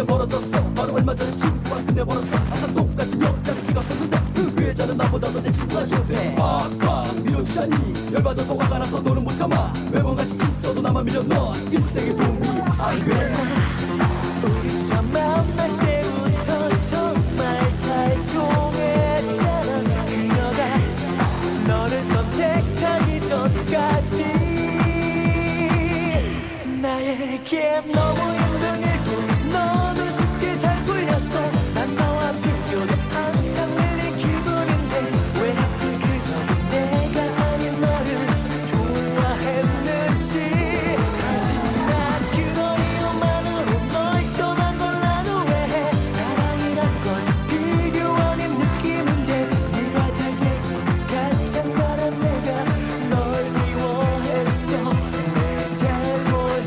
멀어졌어. 바로 얼마 전에 친구와 끝내버렸어. 항상 똑같은 여자를 찍었었는데 그 여자는 나보다도 내 친구가 좋대. 꽉꽉 밀어주자니 열받아서 화가 나서 너는 못 참아. 매번 같이 있어도 나만 밀려 넌 일생의 도움이 안 돼. 우리 처음 만날 때부터 정말 잘 통했잖아. 그녀가 너를 선택하기 전까지 나에게 너무 힘든 일도 너도 쉽게 잘 풀렸어. 난 너와 비교돼 항상 내린 기분인데 왜 하필 그녀는 내가 아닌 너를 좋아했는지. 하지만 그런 이유만으로 널 떠난 걸 난 후회해. 사랑이란 건 비교 아닌 느낌인데 네가 잘 되길 가장 바란 내가 널 미워했어. 내 잘못이었어.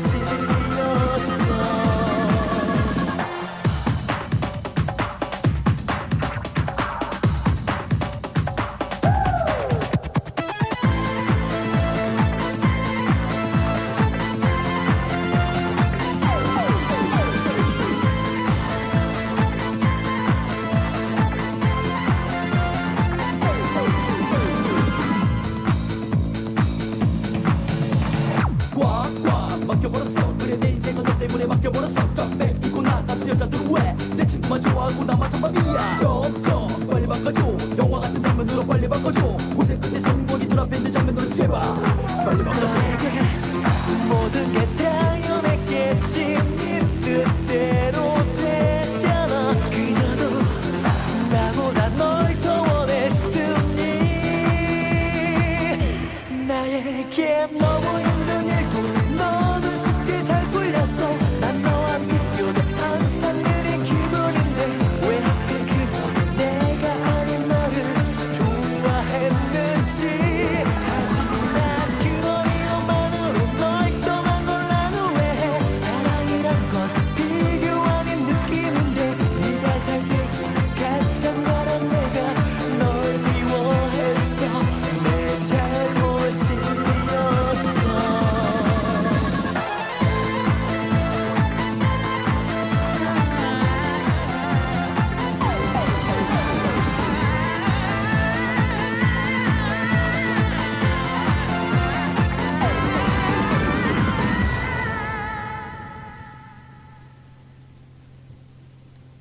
꽉꽉 막혀버렸어. 그래 내 인생은 너 때문에 막혀버렸어. 쫙 뺏기고 나 다른 여자들은 왜 내 친구만 좋아하고 나만 천박이야. 점점 빨리 바꿔줘. 영화 같은 장면으로 빨리 바꿔줘. 고생 끝에 성공이 눈앞에 있는 장면으로 제발 빨리 바꿔줘. 너에게 모든 게 당연했겠지. 네 뜻대로 됐잖아. 그녀도 나보다 널 더 원했으니 나에게 너무 힘든 일도 너도 쉽게 잘 풀렸어. 난 너와 비교돼 항상 느린 기분인데 왜 하필 그녀는 내가 아닌 너를 좋아했는지. 하지만 그런 이유만으로 널 떠난 걸 난 후회해. 사랑이란 건 비교 아닌 느낌인데 네가 잘 되길 가장 바란 내가 널 미워했어. 내 잘못이었어.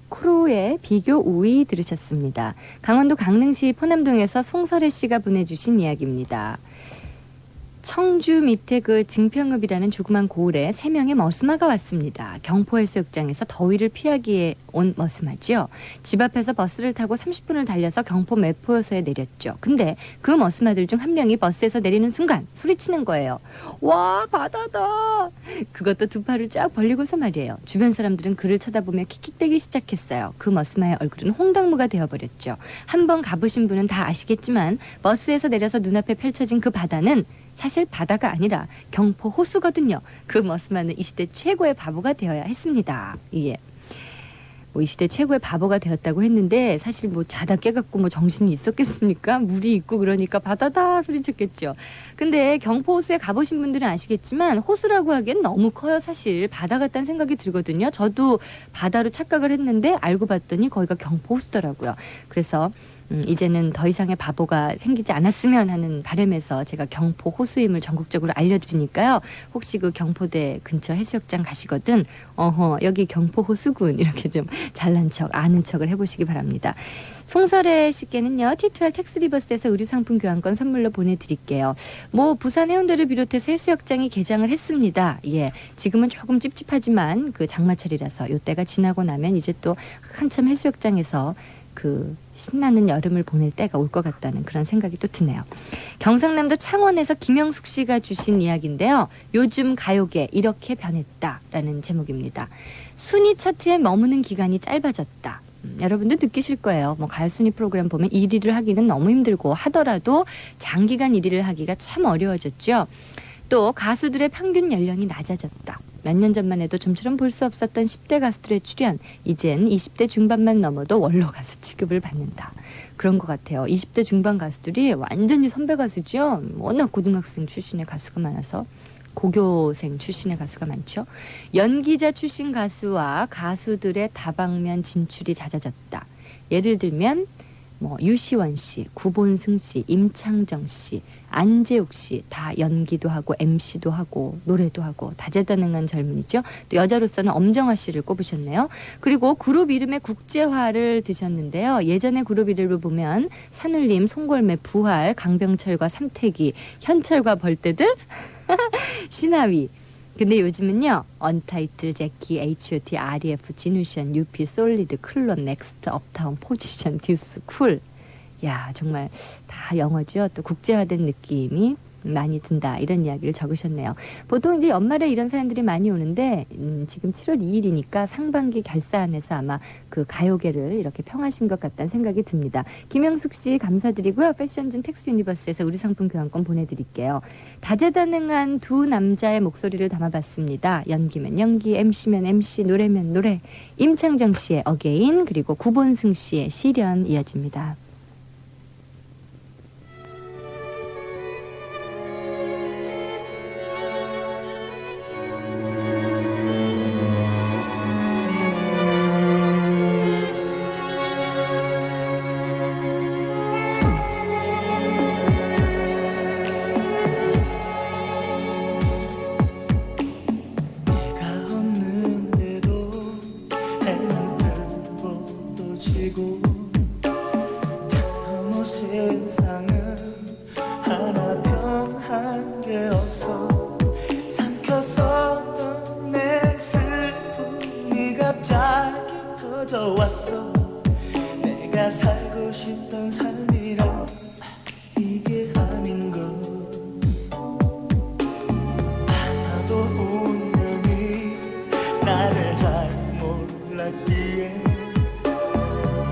크루의 비교 우위 들으셨습니다. 강원도 강릉시 포남동에서 송설혜 씨가 보내주신 이야기입니다. 청주 밑에 그 증평읍이라는 조그만 고을에 3명의 머스마가 왔습니다. 경포해수욕장에서 더위를 피하기에 온 머스마죠. 집 앞에서 버스를 타고 30분을 달려서 경포 매포요소에 내렸죠. 근데 그 머스마들 중 한 명이 버스에서 내리는 순간 소리치는 거예요. 와, 바다다. 그것도 두 팔을 쫙 벌리고서 말이에요. 주변 사람들은 그를 쳐다보며 킥킥대기 시작했어요. 그 머스마의 얼굴은 홍당무가 되어버렸죠. 한번 가보신 분은 다 아시겠지만 버스에서 내려서 눈앞에 펼쳐진 그 바다는 사실 바다가 아니라 경포 호수거든요. 그 머스마는 이 시대 최고의 바보가 되어야 했습니다. 예. 뭐 이 시대 최고의 바보가 되었다고 했는데 사실 뭐 자다 깨갖고 뭐 정신이 있었겠습니까? 물이 있고 그러니까 바다다 소리쳤겠죠. 근데 경포 호수에 가보신 분들은 아시겠지만 호수라고 하기엔 너무 커요. 사실 바다 같다는 생각이 들거든요. 저도 바다로 착각을 했는데 알고 봤더니 거기가 경포 호수더라고요. 그래서 이제는 더 이상의 바보가 생기지 않았으면 하는 바람에서 제가 경포 호수임을 전국적으로 알려드리니까요. 혹시 그 경포대 근처 해수욕장 가시거든 여기 경포 호수군 이렇게 좀 잘난 척 아는 척을 해보시기 바랍니다. 송설혜 씨께는요 T2R 텍스리버스에서 의류상품 교환권 선물로 보내드릴게요. 뭐 부산 해운대를 비롯해서 해수욕장이 개장을 했습니다. 예, 지금은 조금 찝찝하지만 그 장마철이라서 요때가 지나고 나면 이제 또 한참 해수욕장에서 그 신나는 여름을 보낼 때가 올 것 같다는 그런 생각이 또 드네요. 경상남도 창원에서 김영숙 씨가 주신 이야기인데요. 요즘 가요계 이렇게 변했다라는 제목입니다. 순위 차트에 머무는 기간이 짧아졌다. 여러분도 느끼실 거예요. 뭐 가요순위 프로그램 보면 1위를 하기는 너무 힘들고 하더라도 장기간 1위를 하기가 참 어려워졌죠. 또 가수들의 평균 연령이 낮아졌다. 몇 년 전만 해도 좀처럼 볼 수 없었던 10대 가수들의 출연, 이젠 20대 중반만 넘어도 원로 가수 취급을 받는다. 그런 것 같아요. 20대 중반 가수들이 완전히 선배 가수죠. 워낙 고등학생 출신의 가수가 많아서. 고교생 출신의 가수가 많죠. 연기자 출신 가수와 가수들의 다방면 진출이 잦아졌다. 예를 들면 뭐 유시원 씨, 구본승 씨, 임창정 씨, 안재욱 씨 다 연기도 하고 MC도 하고 노래도 하고 다재다능한 젊은이죠. 또 여자로서는 엄정화 씨를 꼽으셨네요. 그리고 그룹 이름의 국제화를 드셨는데요. 예전에 그룹 이름을 보면 산울림, 송골매, 부활, 강병철과 삼태기, 현철과 벌떼들, 신하위. 근데 요즘은요. 언타이틀, 제키, H.O.T, REF, 진우션, UP, 솔리드, 클론, 넥스트, 업타운, 포지션, 듀스, 쿨. 야 정말 다 영어죠. 또 국제화된 느낌이 많이 든다. 이런 이야기를 적으셨네요. 보통 이제 연말에 이런 사연들이 많이 오는데 지금 7월 2일이니까 상반기 결산해서 아마 그 가요계를 이렇게 평하신 것 같다는 생각이 듭니다. 김영숙 씨 감사드리고요. 패션준 텍스 유니버스에서 우리 상품 교환권 보내드릴게요. 다재다능한 두 남자의 목소리를 담아봤습니다. 연기면 연기, MC면 MC, 노래면 노래. 임창정 씨의 어게인 그리고 구본승 씨의 시련 이어집니다. 왔어. 내가 살고 싶던 삶이란 이게 아닌 걸. 아마도 운명이 나를 잘 몰랐기에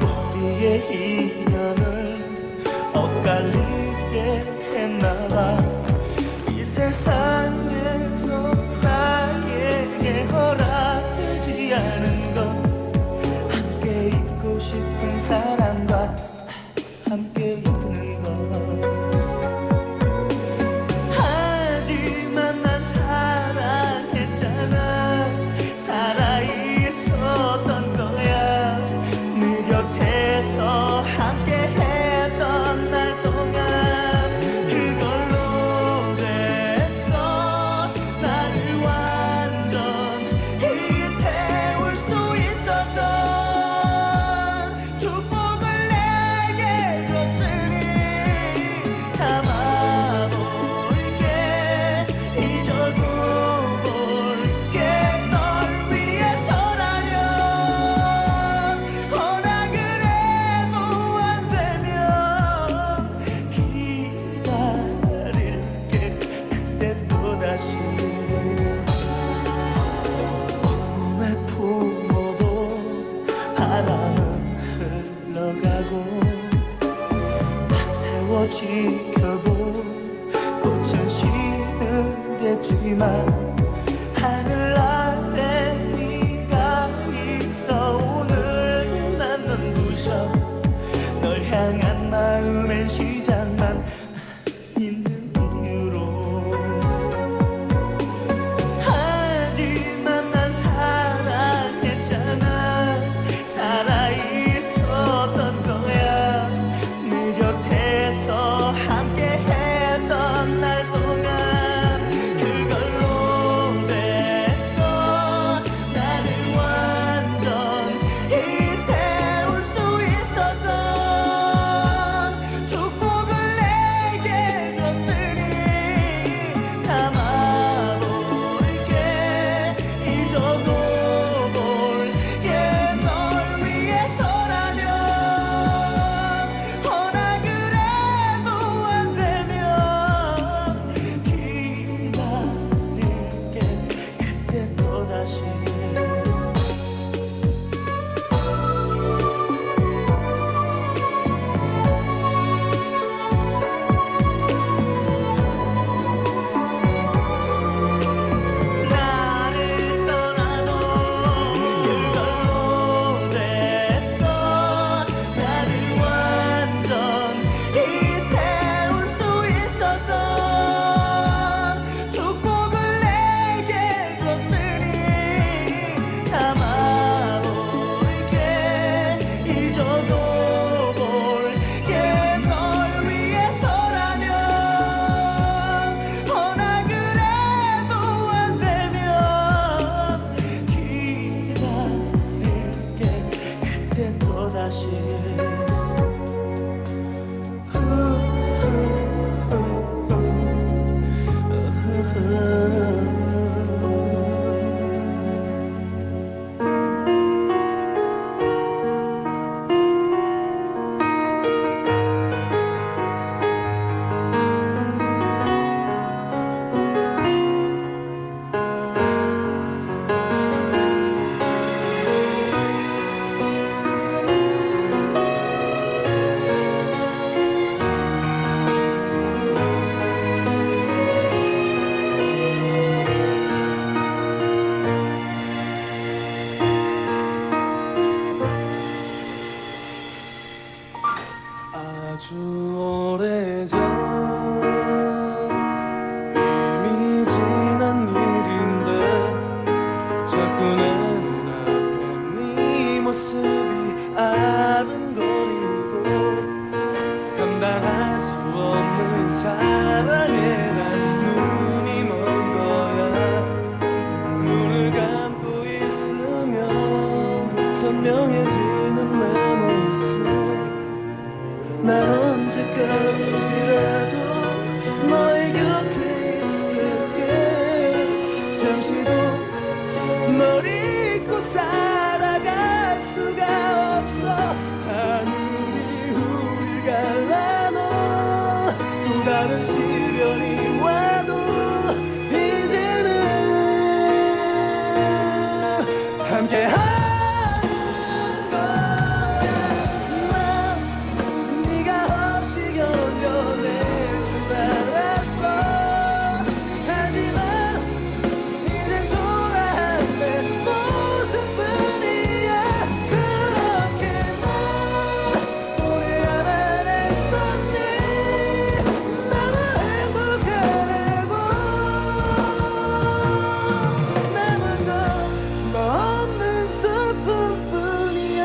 우리의 인연을 엇갈리게 했나봐. 이 세상에서 나에게 허락되지 않은 건 있고 싶은 사람과 함께 있는 것. 하지만 난 사랑했잖아. 살아있었던 거야. 네 곁에서 함께 했던 날 동안 그걸로 됐어. 나를 완전히 태울 수 있었던 축복을 내게 줬으니 참아볼게. 잊어도 볼게. 널 위해서라면 허락을 해도 안 되면 기다릴게. 그때 또다시 온몸에 품어도 바람은 흘러가고 밤새워 지켜도 꽃은 시들겠지만 하늘 아래 네가 있어. 오늘도 난 눈부셔. 널 향한 마음엔 시작만 있는 이유로. 하지만 난 사랑했잖아. 살아있었던 거야. 네 곁에서 함께 했던 날 동안 그걸로 또 다른 시련이 와도 이제는 함께하는 거야. 난 네가 없이 견뎌낼 줄 알았어. 하지만 이젠 초라한 내 모습뿐이야. 그렇게 난 오래야만 했었니. 나는 행복하려고 남은 건 너 없는 슬픔뿐이야.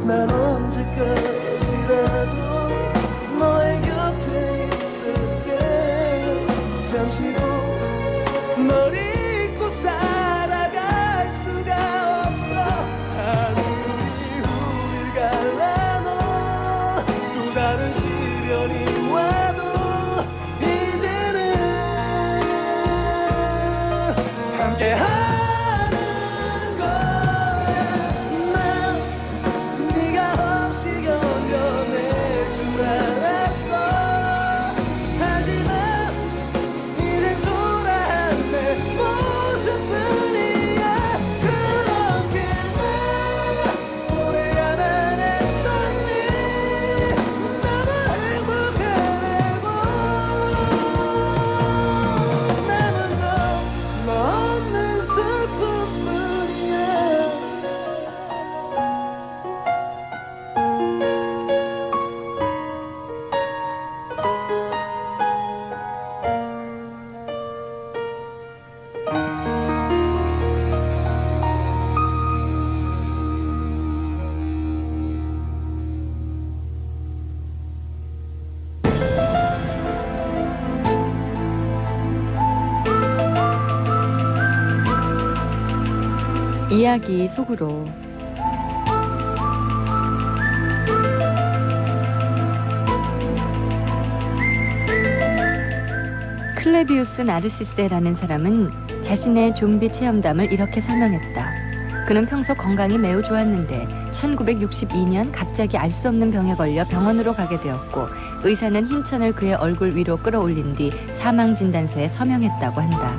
난 언제까지라도 너의 곁에 있을게. 잠시도 널 잊고 살아갈 수가 없어. 하늘이 우릴 갈라놓아. 또 다른 시련이 와도 이제는 함께하는 거야. 난 네가 없이 견뎌낼 줄 알았어. 하지만 이젠 초라한 내 모습뿐이야. 그렇게 난 오래야만 했었니. 나는 행복하려고 남은 건 너 없는 슬픔뿐이야. 이야기 속으로. 클레비우스 나르시세라는 사람은 자신의 좀비 체험담을 이렇게 설명했다. 그는 평소 건강이 매우 좋았는데 1962년 갑자기 알 수 없는 병에 걸려 병원으로 가게 되었고 의사는 흰천을 그의 얼굴 위로 끌어올린 뒤 사망진단서에 서명했다고 한다.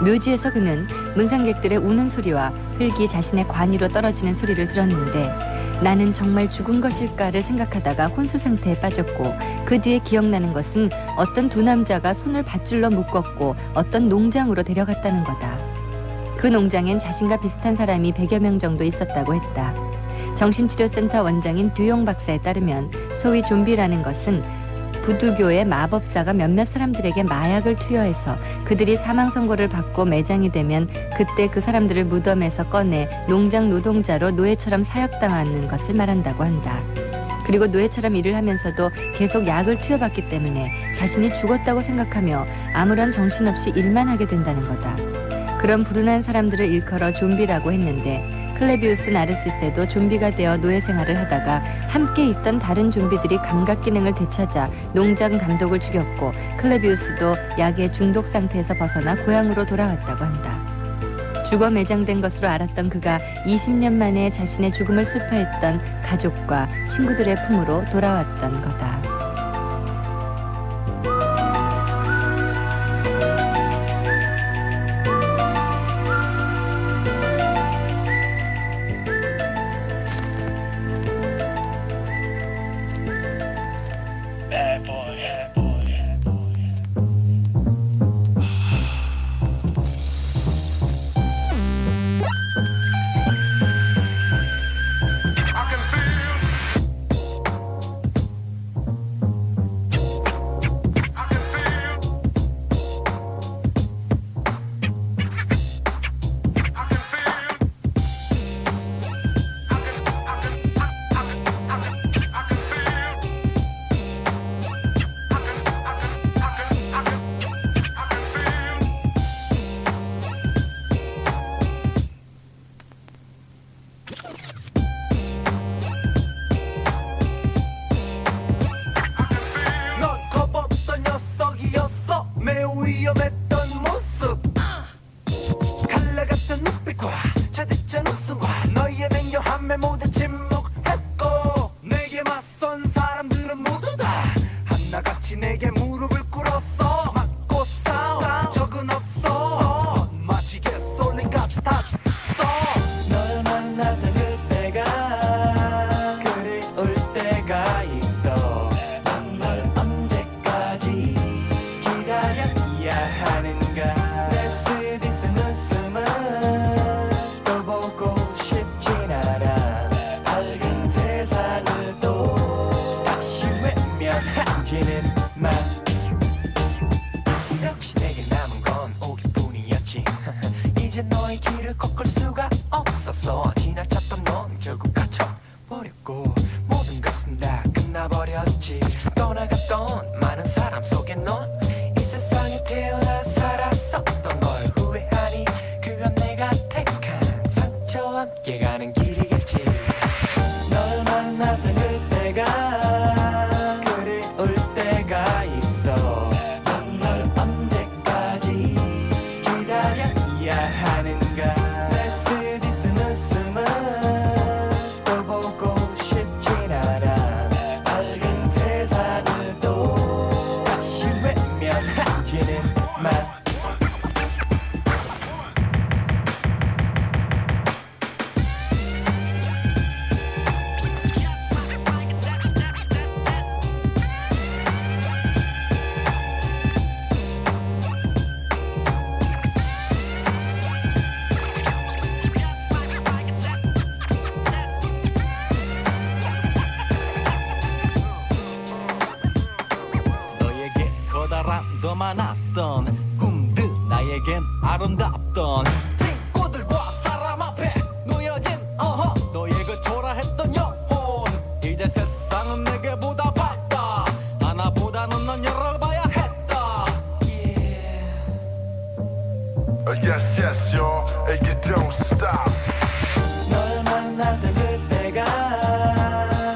묘지에서 그는 문상객들의 우는 소리와 흙이 자신의 관이로 떨어지는 소리를 들었는데 나는 정말 죽은 것일까를 생각하다가 혼수 상태에 빠졌고 그 뒤에 기억나는 것은 어떤 두 남자가 손을 밧줄로 묶었고 어떤 농장으로 데려갔다는 거다. 그 농장엔 자신과 비슷한 사람이 100여 명 정도 있었다고 했다. 정신치료센터 원장인 듀용 박사에 따르면 소위 좀비라는 것은 부두교의 마법사가 몇몇 사람들에게 마약을 투여해서 그들이 사망 선고를 받고 매장이 되면 그때 그 사람들을 무덤에서 꺼내 농장 노동자로 노예처럼 사역당하는 것을 말한다고 한다. 그리고 노예처럼 일을 하면서도 계속 약을 투여받기 때문에 자신이 죽었다고 생각하며 아무런 정신없이 일만 하게 된다는 거다. 그런 불운한 사람들을 일컬어 좀비라고 했는데 클레비우스 나르시세도 좀비가 되어 노예 생활을 하다가 함께 있던 다른 좀비들이 감각 기능을 되찾아 농장 감독을 죽였고 클레비우스도 약의 중독 상태에서 벗어나 고향으로 돌아왔다고 한다. 죽어 매장된 것으로 알았던 그가 20년 만에 자신의 죽음을 슬퍼했던 가족과 친구들의 품으로 돌아왔던 거다. 많았던 꿈들 나에겐 아름답던 친구들과 사람 앞에 놓여진 너의 그 초라했던 영혼 이제 세상은 내게보다 밝다 하나보다는 넌 열어봐야 했다 Yes, yes, y'all, and you don't stop. 널 만났던 그때가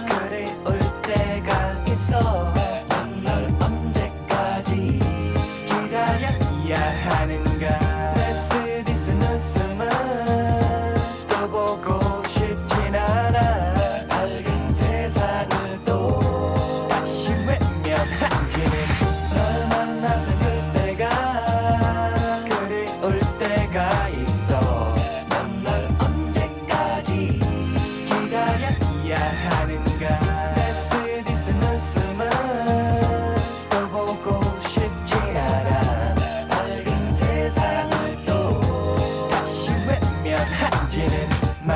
그리울 때가 있어 넌 언제까지 기다려야 하는가 내 쓰디쓴 웃음은 또 보고 싶진 않아 밝은 세상을 또 다시 외면하지는 널 만났던 그때가 그리울 때가 있어 넌 널 언제까지 기다려야 하는가 내 쓰디쓴 웃음은 또 보고 싶진 않아 밝은 세상을 또 다시 외면하지는 마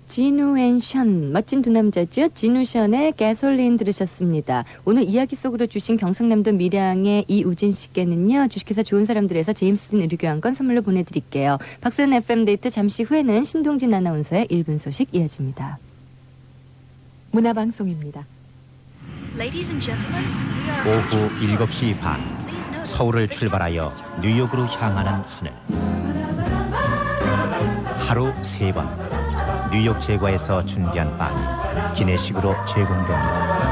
진우 앤 션, 멋진 두 남자죠. 진우 션의 가솔린 들으셨습니다. 오늘 이야기 속으로 주신 경상남도 밀양의 이우진 씨께는요, 주식회사 좋은 사람들에서 제임스딘 의류교환권 선물로 보내드릴게요. 박수현 FM데이트 잠시 후에는 신동진 아나운서의 1분 소식 이어집니다. 문화방송입니다. Ladies and gentlemen, we are 오후 7시 반 Please notice 서울을 that 출발하여 뉴욕으로 향하는 하늘 하루 3번 뉴욕 제과에서 준비한 빵 기내식으로 제공됩니다.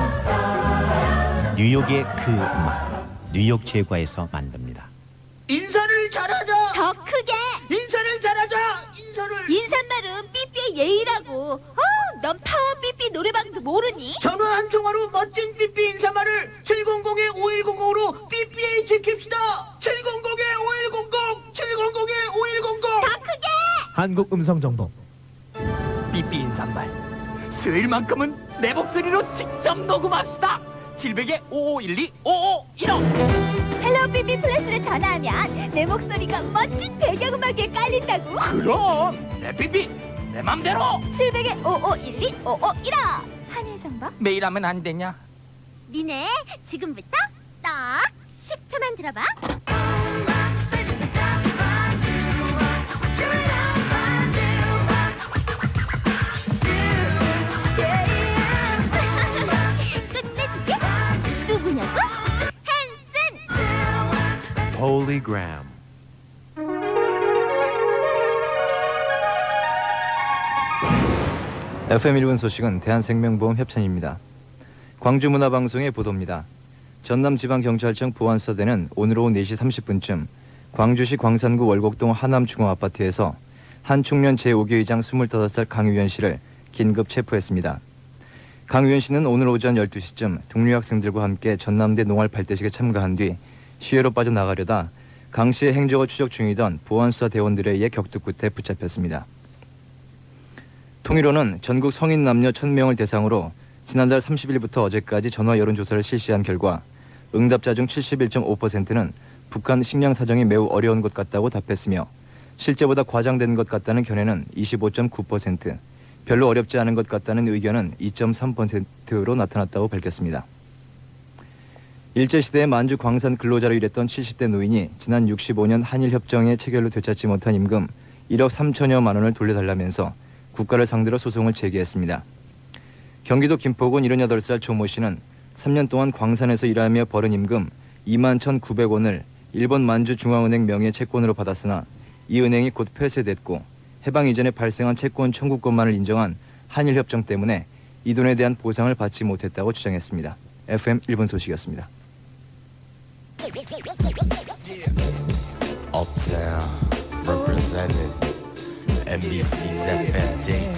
뉴욕의 그 맛 뉴욕 제과에서 만듭니다. 인사를 잘하자. 더 크게 인사를 잘하자. 인사를. 인사말은 삐삐의 예의라고. 넌 파워 삐삐 노래방도 모르니? 전화 한 통화로 멋진 삐삐 인사말을 700-5100으로 삐삐에 지킵시다. 700-5100 700-5100 더 크게 한국 음성 정보. 삐삐 인사말 수요일만큼은 내 목소리로 직접 녹음합시다. 700-5512-5515 헬로 삐삐 플러스를 전화하면 내 목소리가 멋진 배경음악에 깔린다고. 그럼 내 삐삐 내 맘대로 700-5512-5515 한혜정봐. 매일 하면 안 되냐? 니네 지금부터 딱 10초만 들어봐. 끝내주지? 누구냐고? 헨슨! Holy Gram. FM 1분 소식은 대한생명보험 협찬입니다. 광주문화방송의 보도입니다. 전남지방경찰청 보안서대는 오늘 오후 4시 30분쯤 광주시 광산구 월곡동 하남중앙아파트에서 한 청년 제5기 의장 25살 강유현 씨를 긴급 체포했습니다. 강유현 씨는 오늘 오전 12시쯤 동료 학생들과 함께 전남대 농활 발대식에 참가한 뒤 시외로 빠져나가려다 강 씨의 행적을 추적 중이던 보안수사 대원들에 의해 격투 끝에 붙잡혔습니다. 통일호는 전국 성인 남녀 1000명을 대상으로 지난달 30일부터 어제까지 전화 여론조사를 실시한 결과 응답자 중 71.5%는 북한 식량 사정이 매우 어려운 것 같다고 답했으며 실제보다 과장된 것 같다는 견해는 25.9%, 별로 어렵지 않은 것 같다는 의견은 2.3%로 나타났다고 밝혔습니다. 일제시대에 만주 광산 근로자로 일했던 70대 노인이 지난 65년 한일협정의 체결로 되찾지 못한 임금 1억 3천여만 원을 돌려달라면서 국가를 상대로 소송을 제기했습니다. 경기도 김포군 78살 조모 씨는 3년 동안 광산에서 일하며 벌은 임금 21,900원을 일본 만주중앙은행 명의 채권으로 받았으나 이 은행이 곧 폐쇄됐고 해방 이전에 발생한 채권 청구권만을 인정한 한일협정 때문에 이 돈에 대한 보상을 받지 못했다고 주장했습니다. FM 1분 소식이었습니다. Uptown, represented NBC's FM date.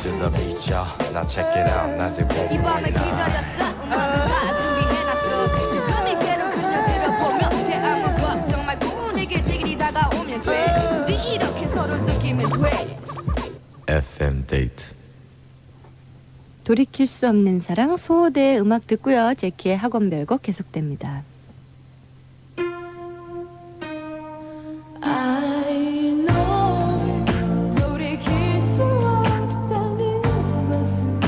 To the beach, y'all. Now check it out. 나 듣고 이 밤에 기다렸어. 음악을 다 준비해놨어. 지금이 괴로운 그녀들을 보며 대아무 걱정 말고 내게 길이 다가오면 돼. 우리 이렇게 서로 느끼면 돼. FM date. 돌이킬 수 없는 사랑 소호대의 음악 듣고요. 제키의 학원별곡 계속됩니다. I know 돌이킬 수 없다는 것은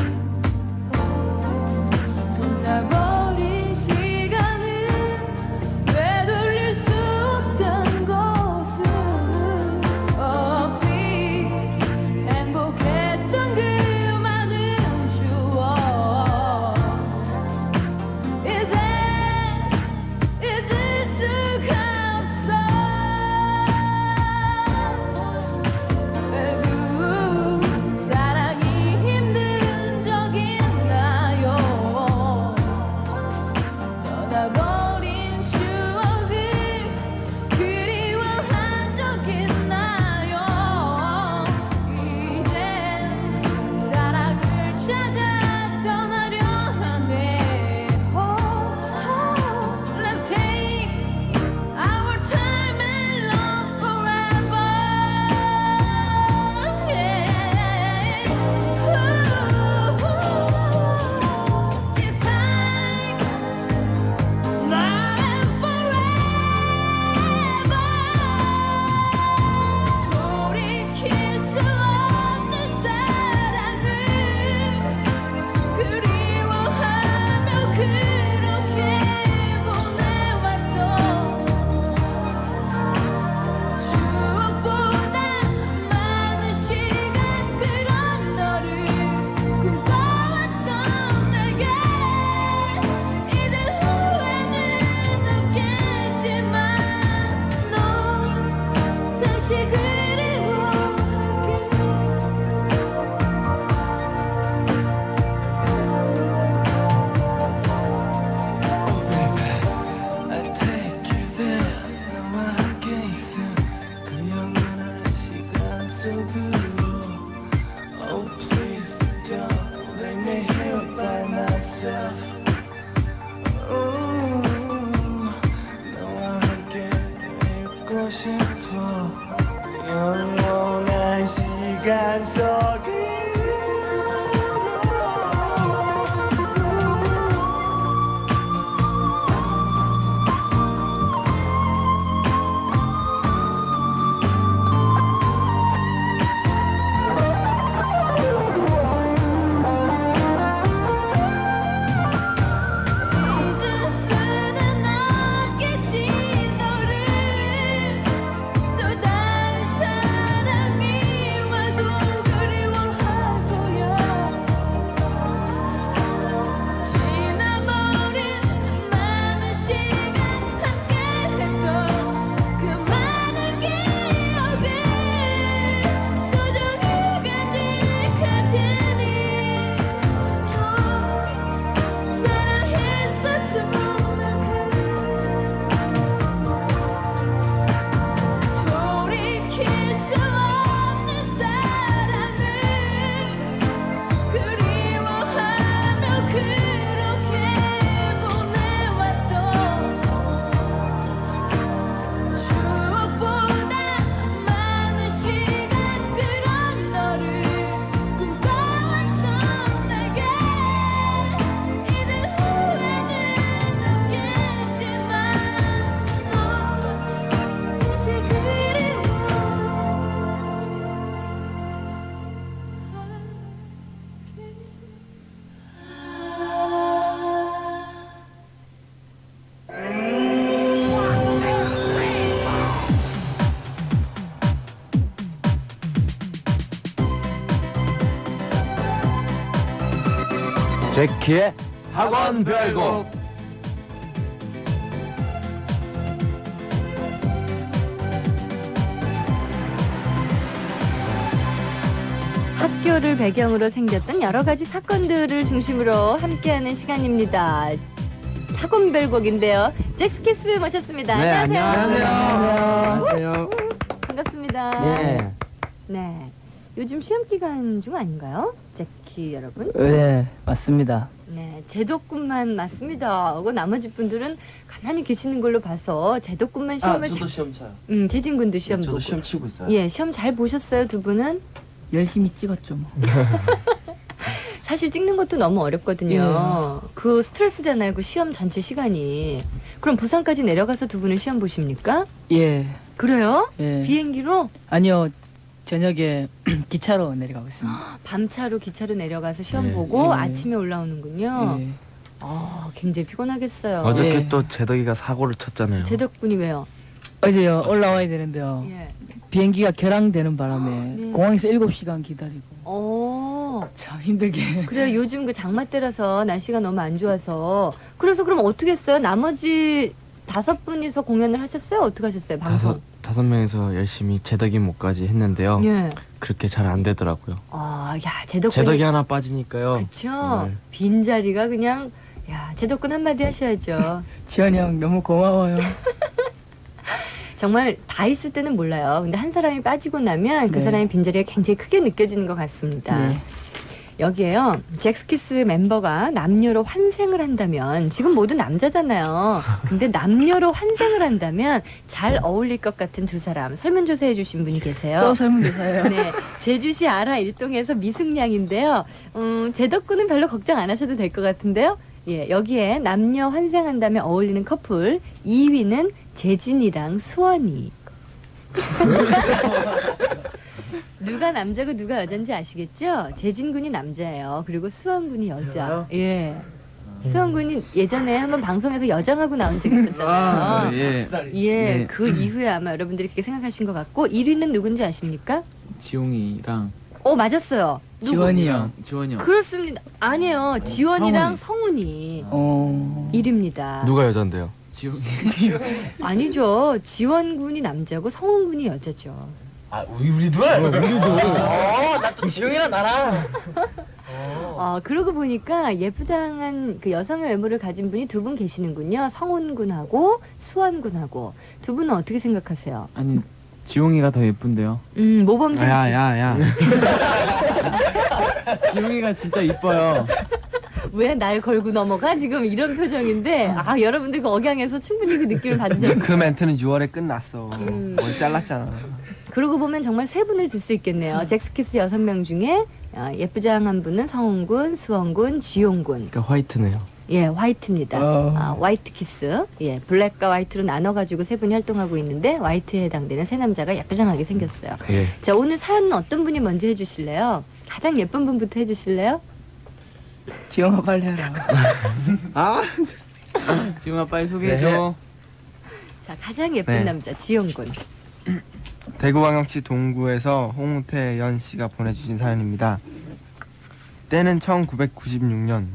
속으로 Oh please don't let me here by myself 너와 함께 있고 싶어 영원한 시간 속에 제키의 학원 별곡. 학교를 배경으로 생겼던 여러 가지 사건들을 중심으로 함께하는 시간입니다. 학원별곡인데요. 잭스키스 모셨습니다. 네, 안녕하세요. 안녕하세요. 반갑습니다. 예. 네. 요즘 시험 기간 중 아닌가요? 잭키 여러분? 네, 맞습니다. 네, 제도꾼만 맞습니다. 하고 나머지 분들은 가만히 계시는 걸로 봐서 제도꾼만 시험을 저도 시험 쳐요. 재진 군도 시험 보고. 시험 치고 있어요. 예, 시험 잘 보셨어요, 두 분은? 열심히 찍었죠, 뭐. 사실 찍는 것도 너무 어렵거든요. 그 스트레스잖아요. 그 시험 전체 시간이. 그럼 부산까지 내려가서 두 분은 시험 보십니까? 예. 그래요? 예. 비행기로? 아니요, 저녁에 기차로 내려가고 있습니다. 밤차로 기차로 내려가서 시험 예. 보고 예. 아침에 올라오는군요. 예. 굉장히 피곤하겠어요. 어저께 예. 또 제덕이가 사고를 쳤잖아요. 제덕분이 왜요? 어제요, 올라와야 되는데요. 예. 비행기가 결항되는 바람에 네. 공항에서 7시간 기다리고 참 힘들게. 그래요. 요즘 그 장마 때라서 날씨가 너무 안 좋아서. 그래서 그럼 어떻게 했어요? 나머지 5분이서 공연을 하셨어요? 어떻게 하셨어요? 방송? 다섯 명이서 열심히 제덕이 목까지 했는데요. 예. 그렇게 잘 안 되더라고요. 제덕분이. 제덕이 하나 빠지니까요. 그쵸. 정말. 빈자리가 그냥, 제덕분 한마디 하셔야죠. 지원이 형 너무 고마워요. 정말 다 있을 때는 몰라요. 근데 한 사람이 빠지고 나면 그 네. 사람의 빈자리가 굉장히 크게 느껴지는 것 같습니다. 네. 여기에요. 잭스키스 멤버가 남녀로 환생을 한다면, 지금 모두 남자잖아요. 근데 남녀로 환생을 한다면 잘 어울릴 것 같은 두 사람 설문조사 해주신 분이 계세요. 또 설문조사요. 네, 제주시 아라 일동에서 미숙양인데요. 제 덕분은 별로 걱정 안 하셔도 될 것 같은데요. 예, 여기에 남녀 환생한다면 어울리는 커플 2위는 재진이랑 수원이. 누가 남자고 누가 여잔지 아시겠죠? 재진 군이 남자예요. 그리고 수원 군이 여자. 제가요? 예. 수원 군이 예전에 한번 방송에서 여장하고 나온 적이 있었잖아요. 예. 예, 네. 그 이후에 아마 여러분들이 그렇게 생각하신 것 같고 1위는 누군지 아십니까? 지용이랑 맞았어요. 누구? 지원이 형. 그렇습니다. 아니에요. 지원이랑 성훈이 1위입니다. 누가 여잔데요? 아니죠. 지원 군이 남자고 성훈 군이 여자죠. 우리도. 나 또 지용이랑 나랑. 그러고 보니까 예쁘장한 그 여성의 외모를 가진 분이 두 분 계시는군요. 성훈 군하고 수원 군하고. 두 분은 어떻게 생각하세요? 아니, 지용이가 더 예쁜데요. 모범생. 야야야. 지용이가 진짜 이뻐요. 왜 날 걸고 넘어가? 지금 이런 표정인데 여러분들 그 억양에서 충분히 그 느낌을 받으셨어요. 그 멘트는 6월에 끝났어. 뭘 잘랐잖아. 그러고 보면 정말 세 분을 줄 수 있겠네요. 잭스키스 6명 중에 예쁘장 한 분은 성훈군, 수원군, 지용군. 그러니까 화이트네요. 예, 화이트입니다. 화이트 키스. 예, 블랙과 화이트로 나눠가지고 세 분이 활동하고 있는데 화이트에 해당되는 세 남자가 예쁘장하게 생겼어요. 예. 자, 오늘 사연은 어떤 분이 먼저 해주실래요? 가장 예쁜 분부터 해주실래요? 지용아 빨리 해라. 아, 지용아 빨리 소개해줘. 자, 가장 예쁜 네. 남자 지용군. 대구광역시 동구에서 홍태연 씨가 보내주신 사연입니다. 때는 1996년.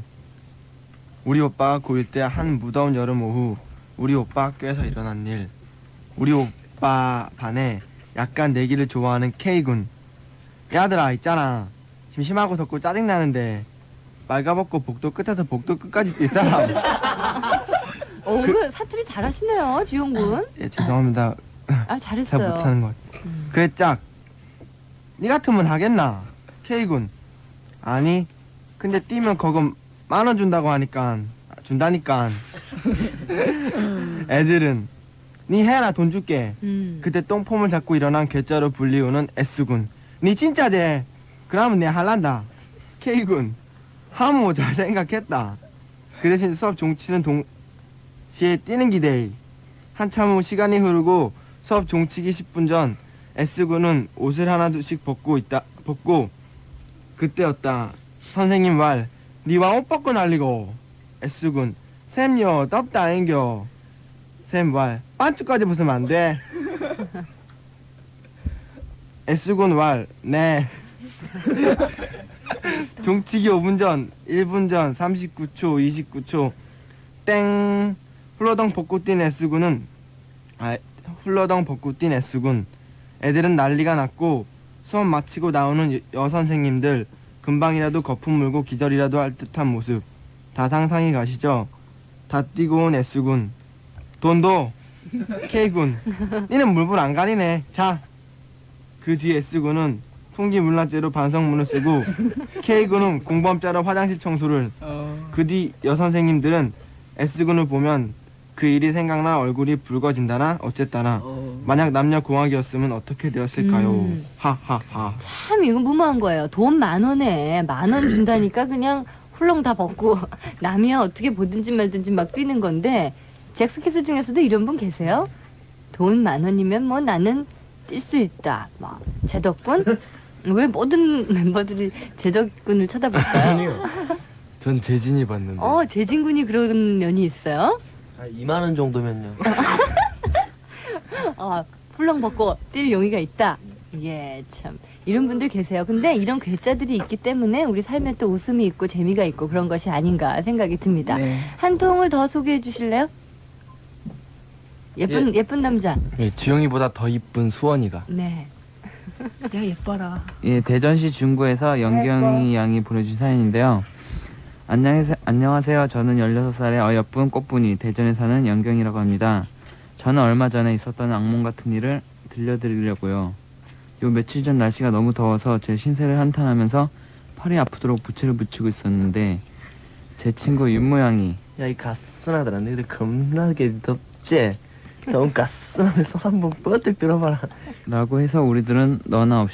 우리 오빠가 고1 때 한 무더운 여름 오후 우리 오빠 학교에서 일어난 일. 우리 오빠 반에 약간 내기를 좋아하는 K군. 야들아 있잖아. 심심하고 덥고 짜증나는데 말가벗고 복도 끝에서 복도 끝까지 뛸 사람. 그 사투리 잘하시네요, 지용군. 예, 죄송합니다. 잘 잘했어요. 못하는 것 같아. 그래 짝. 니 같으면 하겠나? K군. 아니 근데 뛰면 거금 10,000원 준다고 하니까 준다니까. 애들은 니 해라 돈 줄게. 그때 똥폼을 잡고 일어난 괴짜로 불리우는 S군. 니 진짜제? 그러면 내 할란다. K군. 하모 잘 생각했다. 그 대신 수업 종치는 동시에 뛰는 기대. 한참 후 시간이 흐르고 수업 종치기 10분 전 S군은 옷을 하나둘씩 벗고 그때였다. 선생님 말 니와 옷 벗고 날리고. S군 쌤요 덥다 앵겨. 쌤 말 반쪽까지 벗으면 안 돼. S군 말 네. 종치기 5분 전 1분 전 39초 29초 땡. 훌러덩 벗고 뛴 S군은 훌러덩 벗고 뛴 S군. 애들은 난리가 났고 수업 마치고 나오는 여선생님들 금방이라도 거품 물고 기절이라도 할 듯한 모습 다 상상이 가시죠? 다 뛰고 온 S군. 돈도. K군. 니는 물불 안 가리네. 자. 그 뒤 S군은 풍기물란죄로 반성문을 쓰고 K군은 공범죄로 화장실 청소를. 그 뒤 여선생님들은 S군을 보면 그 일이 생각나 얼굴이 붉어진다나 어쨌다나. 만약 남녀 공학이었으면 어떻게 되었을까요? 하하하. 참 이건 무모한 거예요. 돈 10,000원에 10,000원 준다니까 그냥 훌렁 다 벗고 남이야 어떻게 보든지 말든지 막 뛰는 건데 잭스키스 중에서도 이런 분 계세요? 돈 10,000원이면 뭐 나는 뛸 수 있다. 뭐 제덕군? 왜 모든 멤버들이 제덕군을 쳐다볼까요? 전 재진이 봤는데. 재진군이 그런 면이 있어요? 2만 원 정도면요. 훌렁 벗고 뛸 용의가 있다. 예, 참 이런 분들 계세요. 근데 이런 괴짜들이 있기 때문에 우리 삶에 또 웃음이 있고 재미가 있고 그런 것이 아닌가 생각이 듭니다. 네. 한 통을 더 소개해 주실래요? 예쁜 남자. 예, 지영이보다 더 이쁜 수원이가. 네. 야 예뻐라. 예, 대전시 중구에서 연경이 양이 보내주신 사연인데요. 안녕하세요. 저는 16살의 어여쁜 꽃분이 대전에 사는 연경이라고 합니다. 저는 얼마 전에 있었던 악몽 같은 일을 들려드리려고요. 요 며칠 전 날씨가 너무 더워서 제 신세를 한탄하면서 팔이 아프도록 부채를 붙이고 있었는데 제 친구 윤모양이 야 이 가스나들아 너희들 겁나게 덥지? 너무 가스나들 손 한번 뻗뜩 들어봐라. 라고 해서 우리들은 너나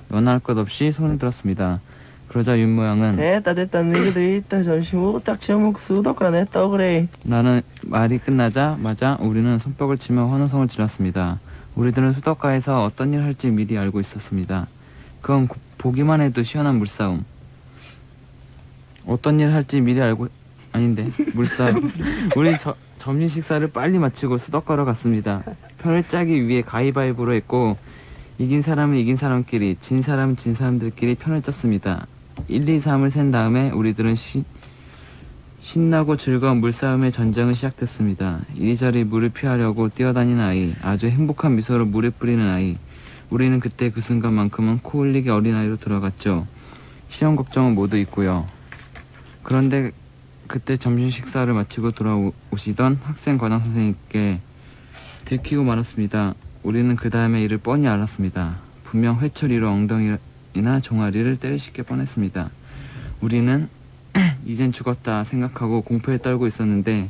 할 것 없이 손을 들었습니다. 그러자 윤모양은 됐다 너희들 이따 점심 후딱 채워먹고 수도가나 냈다 그래. 나는 말이 끝나자마자 우리는 손뼉을 치며 환호성을 질렀습니다. 우리들은 수도가에서 어떤 일을 할지 미리 알고 있었습니다. 그건 보기만 해도 시원한 물싸움. 어떤 일을 할지 미리 알고 물싸움. 우리 점심 식사를 빨리 마치고 수도가로 갔습니다. 편을 짜기 위해 가위바위보로 했고 이긴 사람은 이긴 사람끼리, 진 사람은 진 사람들끼리 편을 짰습니다. 1, 2, 3을 센 다음에 우리들은 신나고 즐거운 물싸움의 전쟁은 시작됐습니다. 이리저리 물을 피하려고 뛰어다니는 아이, 아주 행복한 미소로 물에 뿌리는 아이. 우리는 그때 그 순간만큼은 코 흘리게 어린아이로 들어갔죠. 시험 걱정은 모두 있고요. 그런데 그때 점심 식사를 마치고 돌아오시던 학생 관장 선생님께 들키고 말았습니다. 우리는 그 다음에 이를 뻔히 알았습니다. 분명 회초리로 엉덩이나 종아리를 때리실 뻔했습니다. 우리는 이젠 죽었다 생각하고 공포에 떨고 있었는데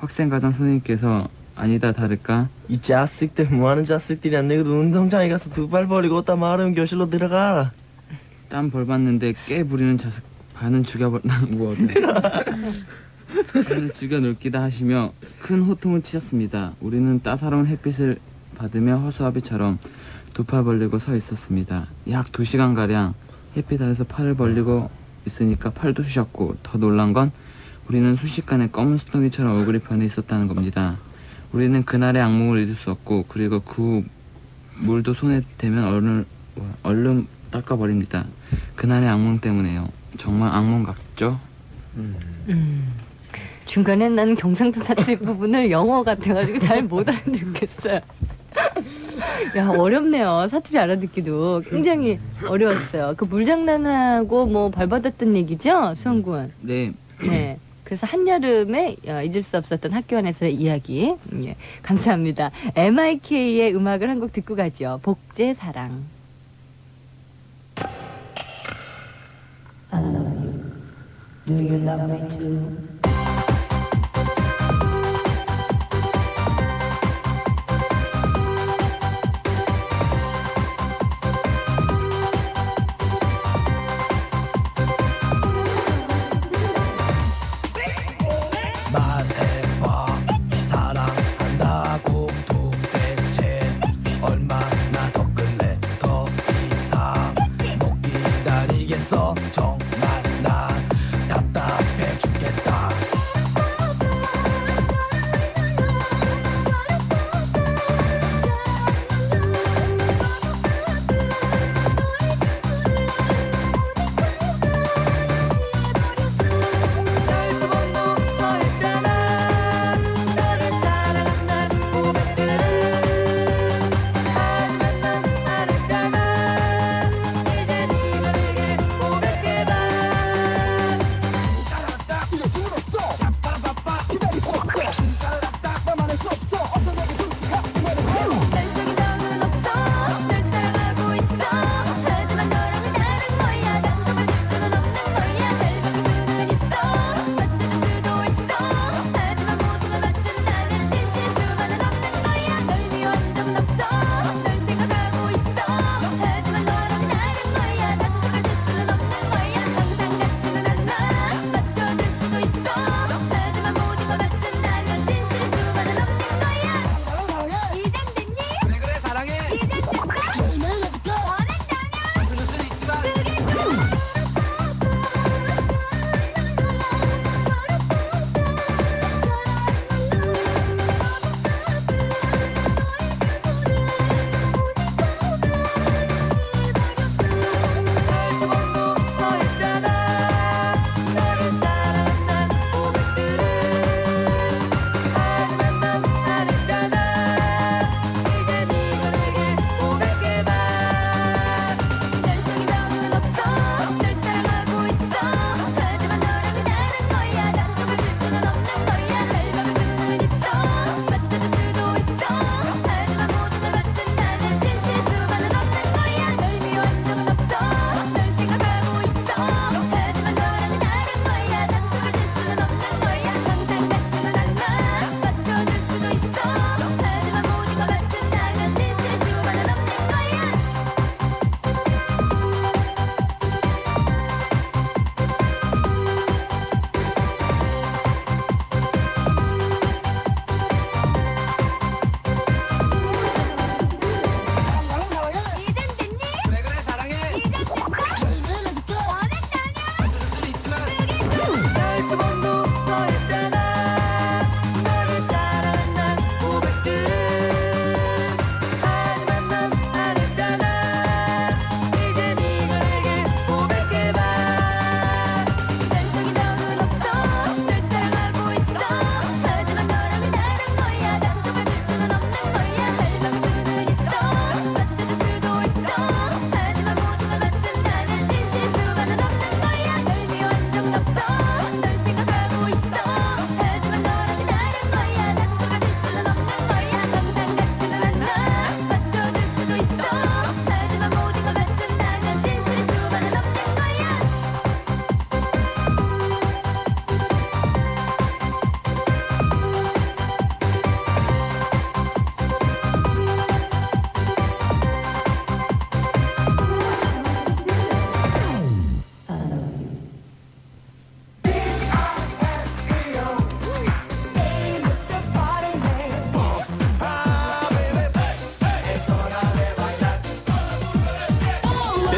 학생가정 선생님께서 아니다 다를까 이 자식들 뭐하는 자식들이야. 너희도 운동장에 가서 두 발 버리고 옷다 마르면 교실로 들어가. 땀 벌 받는데 깨 부리는 자식 반은 죽여버린다고 반은 죽여 놀기다 하시며 큰 호통을 치셨습니다. 우리는 따사로운 햇빛을 받으며 허수아비처럼 두 팔 벌리고 서 있었습니다. 약 2시간가량 햇빛 아래서 팔을 벌리고 있으니까 팔도 쑤셨고 더 놀란 건 우리는 순식간에 검은 수덩이처럼 얼굴이 변해 있었다는 겁니다. 우리는 그날의 악몽을 잊을 수 없고 그리고 그 물도 손에 대면 얼른 닦아버립니다. 그날의 악몽 때문에요. 정말 악몽 같죠? 중간에 난 경상도 사투리 부분을 영어 같아가지고 잘 못 알아듣겠어요. 야, 어렵네요. 사투리 알아듣기도 굉장히 어려웠어요. 그 물장난하고 뭐 벌받았던 얘기죠, 수영군? 네. 네. 그래서 한여름에 잊을 수 없었던 학교 안에서의 이야기. 예, 감사합니다. MIK의 음악을 한 곡 듣고 가죠. 복제 사랑. I love you. Do you love me too? 말해봐 사랑한다고 도대체 얼마나 더 끌래 더 이상 못 기다리겠어 정말 난 답답해 죽겠다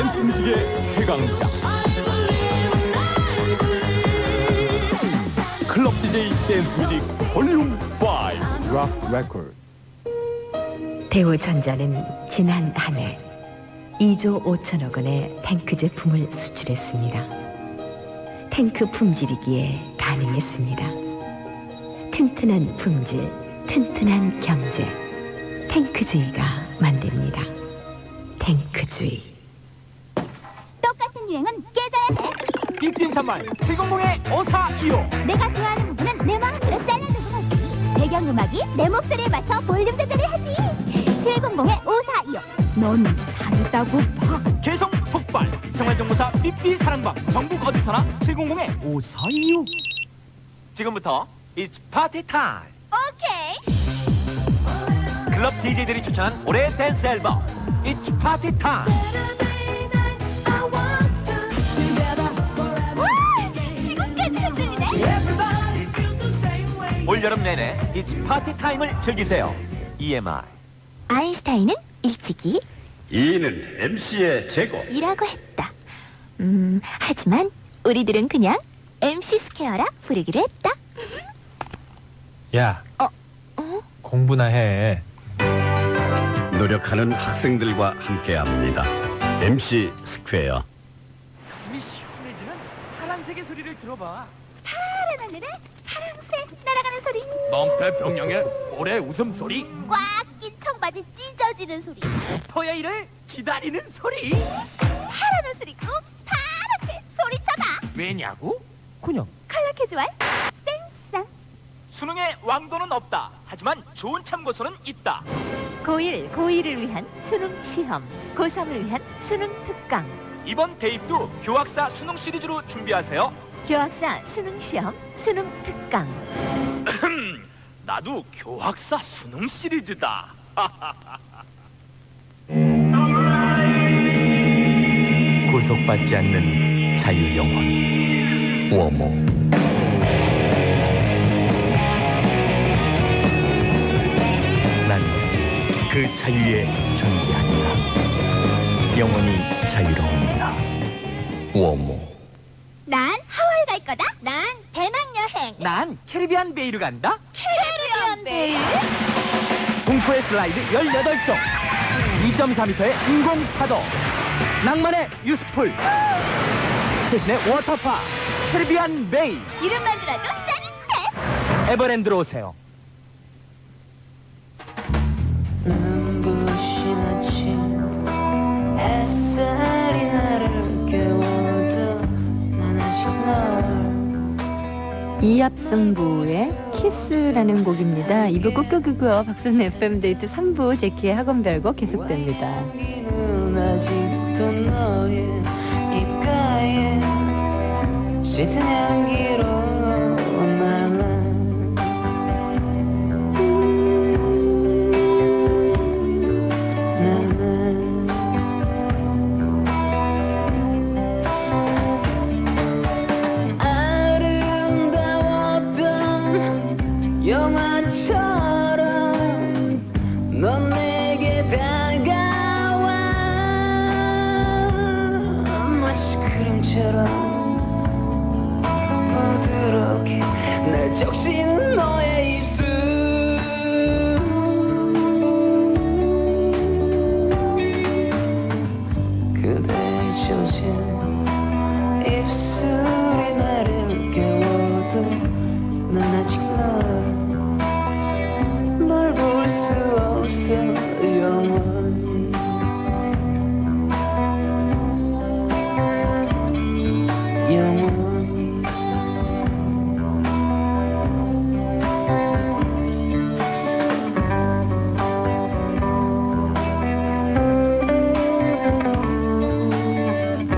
댄스 뮤직의 최강자 클럽 DJ 댄스 뮤직 볼륨 5 락 레코드. 대우전자는 지난 한 해 2조 5천억 원의 탱크 제품을 수출했습니다. 탱크 품질이기에 가능했습니다. 튼튼한 품질, 튼튼한 경제, 탱크주의가 만듭니다. 탱크주의. 똑같은 유행은 깨져야 돼. 삐삐 인사말 700-5425. 내가 좋아하는 부분은 내 마음대로 잘라주고 하지. 배경음악이 내 목소리에 맞춰 볼륨 조절을 하지. 700-5425. 넌 다르다고 봐. 개성 폭발 생활정보사 삐삐 사랑방 전국 어디서나 700-5426. 지금부터 It's party time. 오케이. 클럽 DJ들이 추천한 올해 댄스 앨범 It's party time. 지금까지 흔들리네. 올여름 내내 It's party time을 즐기세요. EMI. 아인슈타인은 일찍이 이는 MC의 제고 이라고 했다. 하지만 우리들은 그냥 MC 스퀘어라 부르기로 했다. 야 공부나 해. 노력하는 학생들과 함께합니다. MC 스퀘어. 가슴이 시원해지는 파란색의 소리를 들어봐. 파란 하늘에 파란색 날아가는 소리. 넘태평양의 고래 웃음소리. 꽉 낀 청바지 찢어지는 소리. 토요일을 기다리는 소리. 파란 옷을 입고 파랗게 소리쳐봐. 왜냐고? 그냥 컬러 캐주얼 센스. 수능에 왕도는 없다. 하지만 좋은 참고서는 있다. 고1을 위한 수능 시험, 고3을 위한 수능 특강, 이번 대입도 교학사 수능 시리즈로 준비하세요. 교학사 수능 시험, 수능 특강. 나도 교학사 수능 시리즈다. 구속받지 않는 자유영혼 워모. 난 그 자유에 존재한다. 영원히 자유로운다. 워모. 난 하와이 갈 거다. 난 대만 여행. 난 캐리비안 베이로 간다. 캐리비안 베이. 공포의 슬라이드 18종, 2.4m의 인공 파도, 낭만의 유스풀, 최신의 워터파크 캐리비안 베이. 이름만 들어도 짜릿해. 에버랜드로 오세요. 눈부신 아침 햇살이 나를 깨워도 난 아직 널 이합승부의 키스라는 곡입니다. 2부 꾹꾹꾹 박선의 FM데이트 3부 제키의 학원별곡 계속됩니다. 향기는 아직도 너의 입가에 짙은 향기로 남아. 영화처럼 넌 내게 다가와 마치 그림처럼 부드럽게 날 적시는 너의 입술. 그대의 젖은 입술이 나를 깨워도 난 아직 널 볼 수 없어 영원히. 영원히.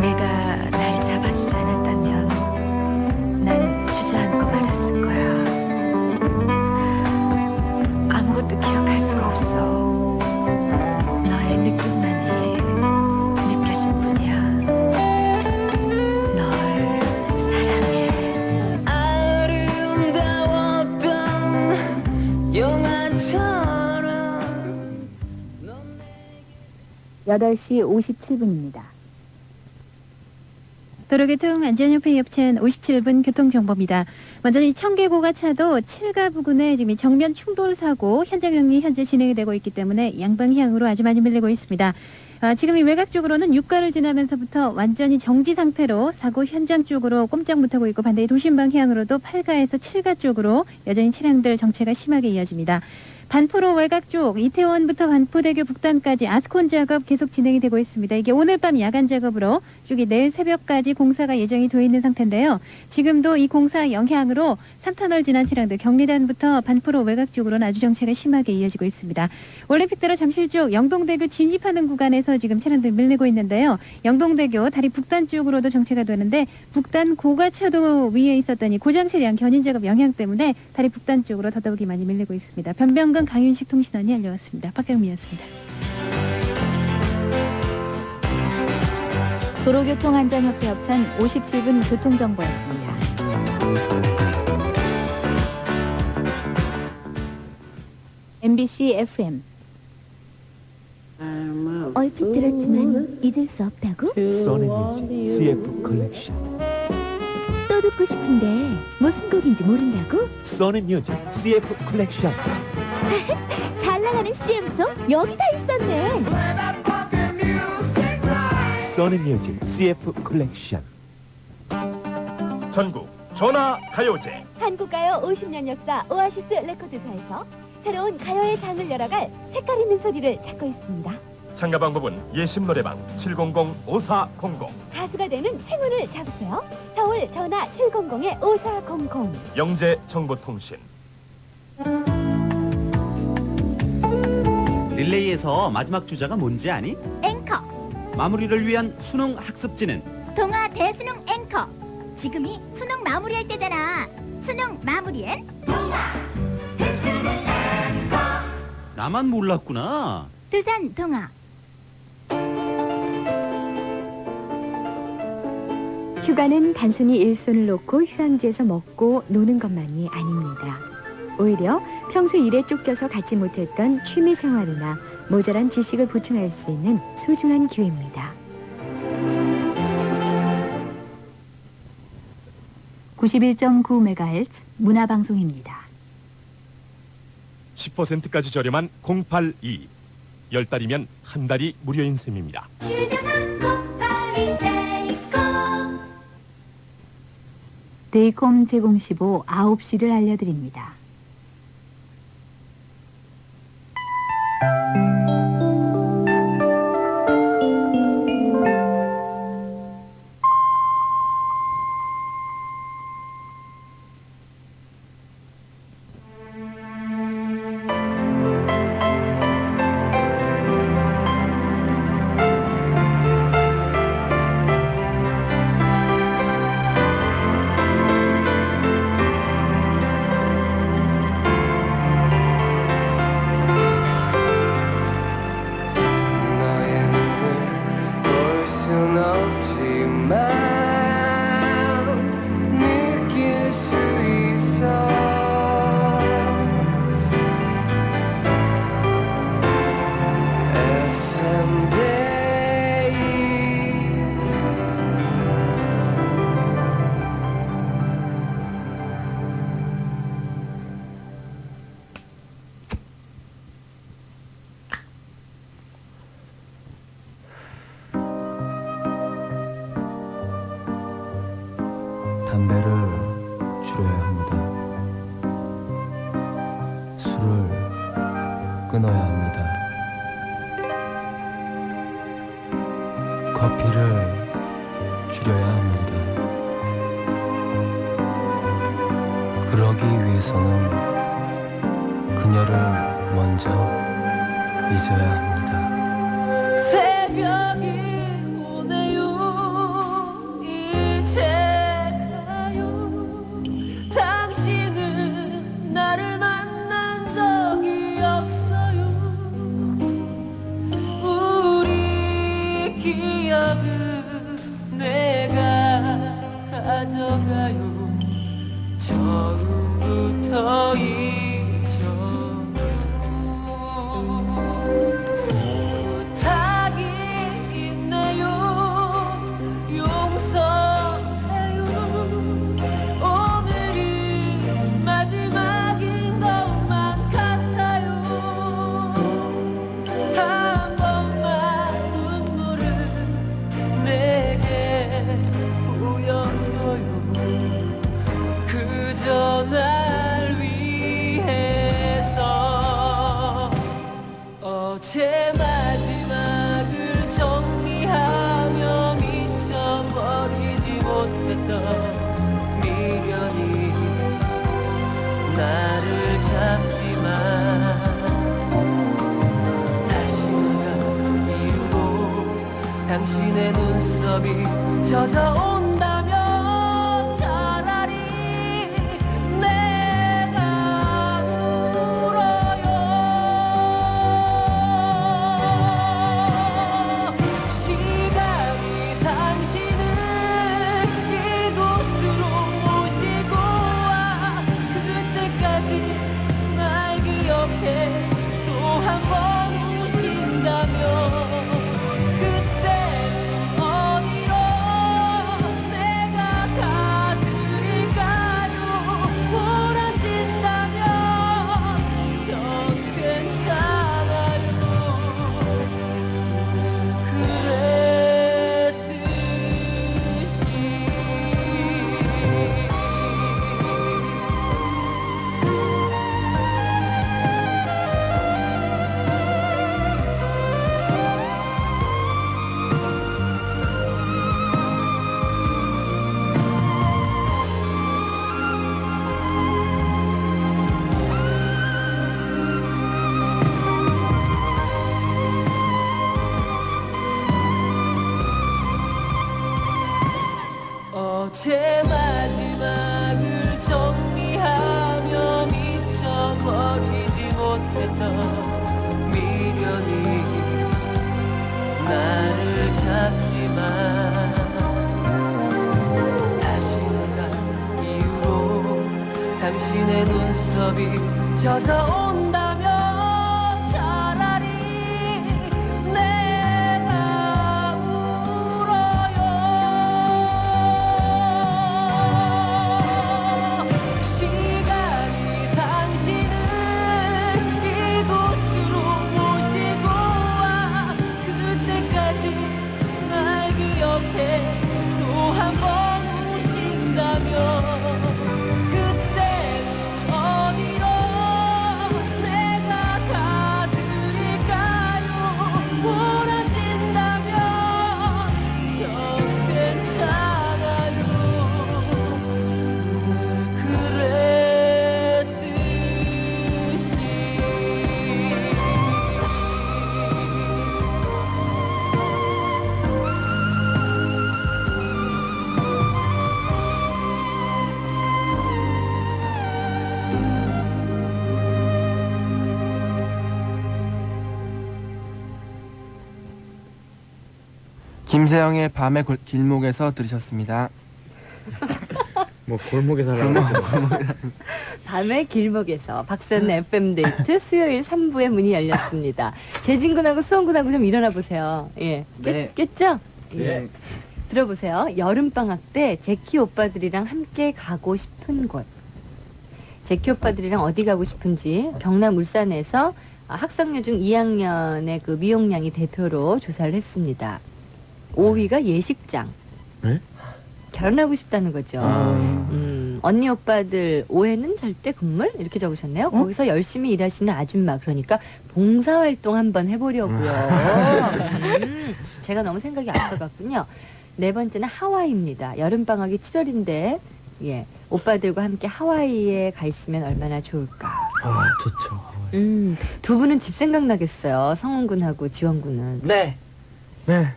내가 날 잡아주지 않았다면 난 주저앉고 말았을 거야. 아무것도 기억할 수가 없어. 너의 느낌만이 느껴질 뿐이야. 널 사랑해. 아름다웠던 영화처럼. 8시 57분입니다. 도로교통 안전협회 협찬 57분 교통정보입니다. 먼저 이 청계고가차도 7가 부근에 지금 정면 충돌 사고 현장 정리 현재 진행이 되고 있기 때문에 양방향으로 아주 많이 밀리고 있습니다. 지금 이 외곽 쪽으로는 6가를 지나면서부터 완전히 정지 상태로 사고 현장 쪽으로 꼼짝 못하고 있고 반대의 도심 방향으로도 8가에서 7가 쪽으로 여전히 차량들 정체가 심하게 이어집니다. 반포로 외곽 쪽 이태원부터 반포대교 북단까지 아스콘 작업 계속 진행이 되고 있습니다. 이게 오늘 밤 야간 작업으로 쭉 내일 새벽까지 공사가 예정이 되어 있는 상태인데요. 지금도 이 공사 영향으로 3터널 지난 차량들 경리단부터 반포로 외곽 쪽으로는 아주 정체가 심하게 이어지고 있습니다. 올림픽대로 잠실 쪽 영동대교 진입하는 구간에서 지금 차량들 밀리고 있는데요. 영동대교 다리 북단 쪽으로도 정체가 되는데 북단 고가차도 위에 있었던 이 고장실량 견인 작업 영향 때문에 다리 북단 쪽으로 더더욱이 많이 밀리고 있습니다. 변병근 강윤식 통신원이 알려왔습니다. 박경미였습니다. 도로교통안전협회 협찬 57분 교통정보였습니다. MBC FM. 얼핏 들었지만 잊을 수 없다고? 써내뮤직 CF 컬렉션. 또 듣고 싶은데 무슨 곡인지 모른다고? 써내뮤직 CF 컬렉션. 잘 나가는 CM송 여기 다 있었네. 써내뮤직 CF 컬렉션. 전국 전화 가요제. 한국가요 50년 역사 오아시스 레코드사에서 새로운 가요의 장을 열어갈 색깔 있는 소리를 찾고 있습니다. 참가 방법은 예심 노래방 700-5400. 가수가 되는 행운을 잡으세요. 서울 전화 700-5400. 영재 정보통신. 릴레이에서 마지막 주자가 뭔지 아니? 앵커. 마무리를 위한 수능 학습지는 동아 대수능 앵커. 지금이 수능 마무리할 때잖아. 수능 마무리엔 동아 대수능 앵커. 나만 몰랐구나. 두산 동아. 휴가는 단순히 일손을 놓고 휴양지에서 먹고 노는 것만이 아닙니다. 오히려 평소 일에 쫓겨서 갖지 못했던 취미 생활이나 모자란 지식을 보충할 수 있는 소중한 기회입니다. 91.9MHz 문화방송입니다. 10%까지 저렴한 082. 10달이면 한 달이 무료인 셈입니다. 데이콤 제공 시보 9시를 알려드립니다. 담배를 줄여야 합니다. 술을 끊어야 합니다. 커피를 줄여야 합니다. 그러기 위해서는 그녀를 먼저 잊어야 합니다. 새벽이 오네요. 이제 가요. 당신은 나를 만난 적이 없어요. 우리 기억은 내가 가져가요. 처음부터 부탁이 있네요. 용서 눈썹이 젖어온다면 차라리 내가 울어요. 시간이 당신을 이곳으로 모시고 와 그때까지 날 기억해 또 한 번 우신다면 그때 어디로 내가 가드릴까요? 원하신다면 전 괜찮아요. 어제 마지막을 정리하며 미쳐버리지 못했던 미련이 나를 잡지만 다시 난 이후로 당신의 눈썹이 젖어온다면 차라리 내가 울어요. 시간이 당신을 이곳으로 모시고 와 그때까지 날 기억해 또 한 번 우신다면 그때 어디로 내가 가드릴까요? 원하신다면 전 괜찮아요. 김세영의 밤의 길목에서 들으셨습니다. 뭐 골목에서 밤의 길목에서 박선 FM 데이트 수요일 3부의 문이 열렸습니다. 재진군하고 수원군하고 좀 일어나 보세요. 예. 네. 깼죠? 예. 네. 들어보세요. 여름방학 때 제키 오빠들이랑 함께 가고 싶은 곳. 제키 오빠들이랑 어디 가고 싶은지 경남 울산에서 학성여 중 2학년의 그 미용량이 대표로 조사를 했습니다. 5위가 예식장. 네? 결혼하고 싶다는 거죠. 언니 오빠들 5회는 절대 금물 이렇게 적으셨네요. 거기서 열심히 일하시는 아줌마 그러니까 봉사활동 한번 해보려고요. 제가 너무 생각이 앞서갔군요. 네 번째는 하와이입니다. 여름방학이 7월인데 예 오빠들과 함께 하와이에 가 있으면 얼마나 좋을까. 아 좋죠. 두 분은 집 생각나겠어요. 성훈군하고 지원군은. 네. 네.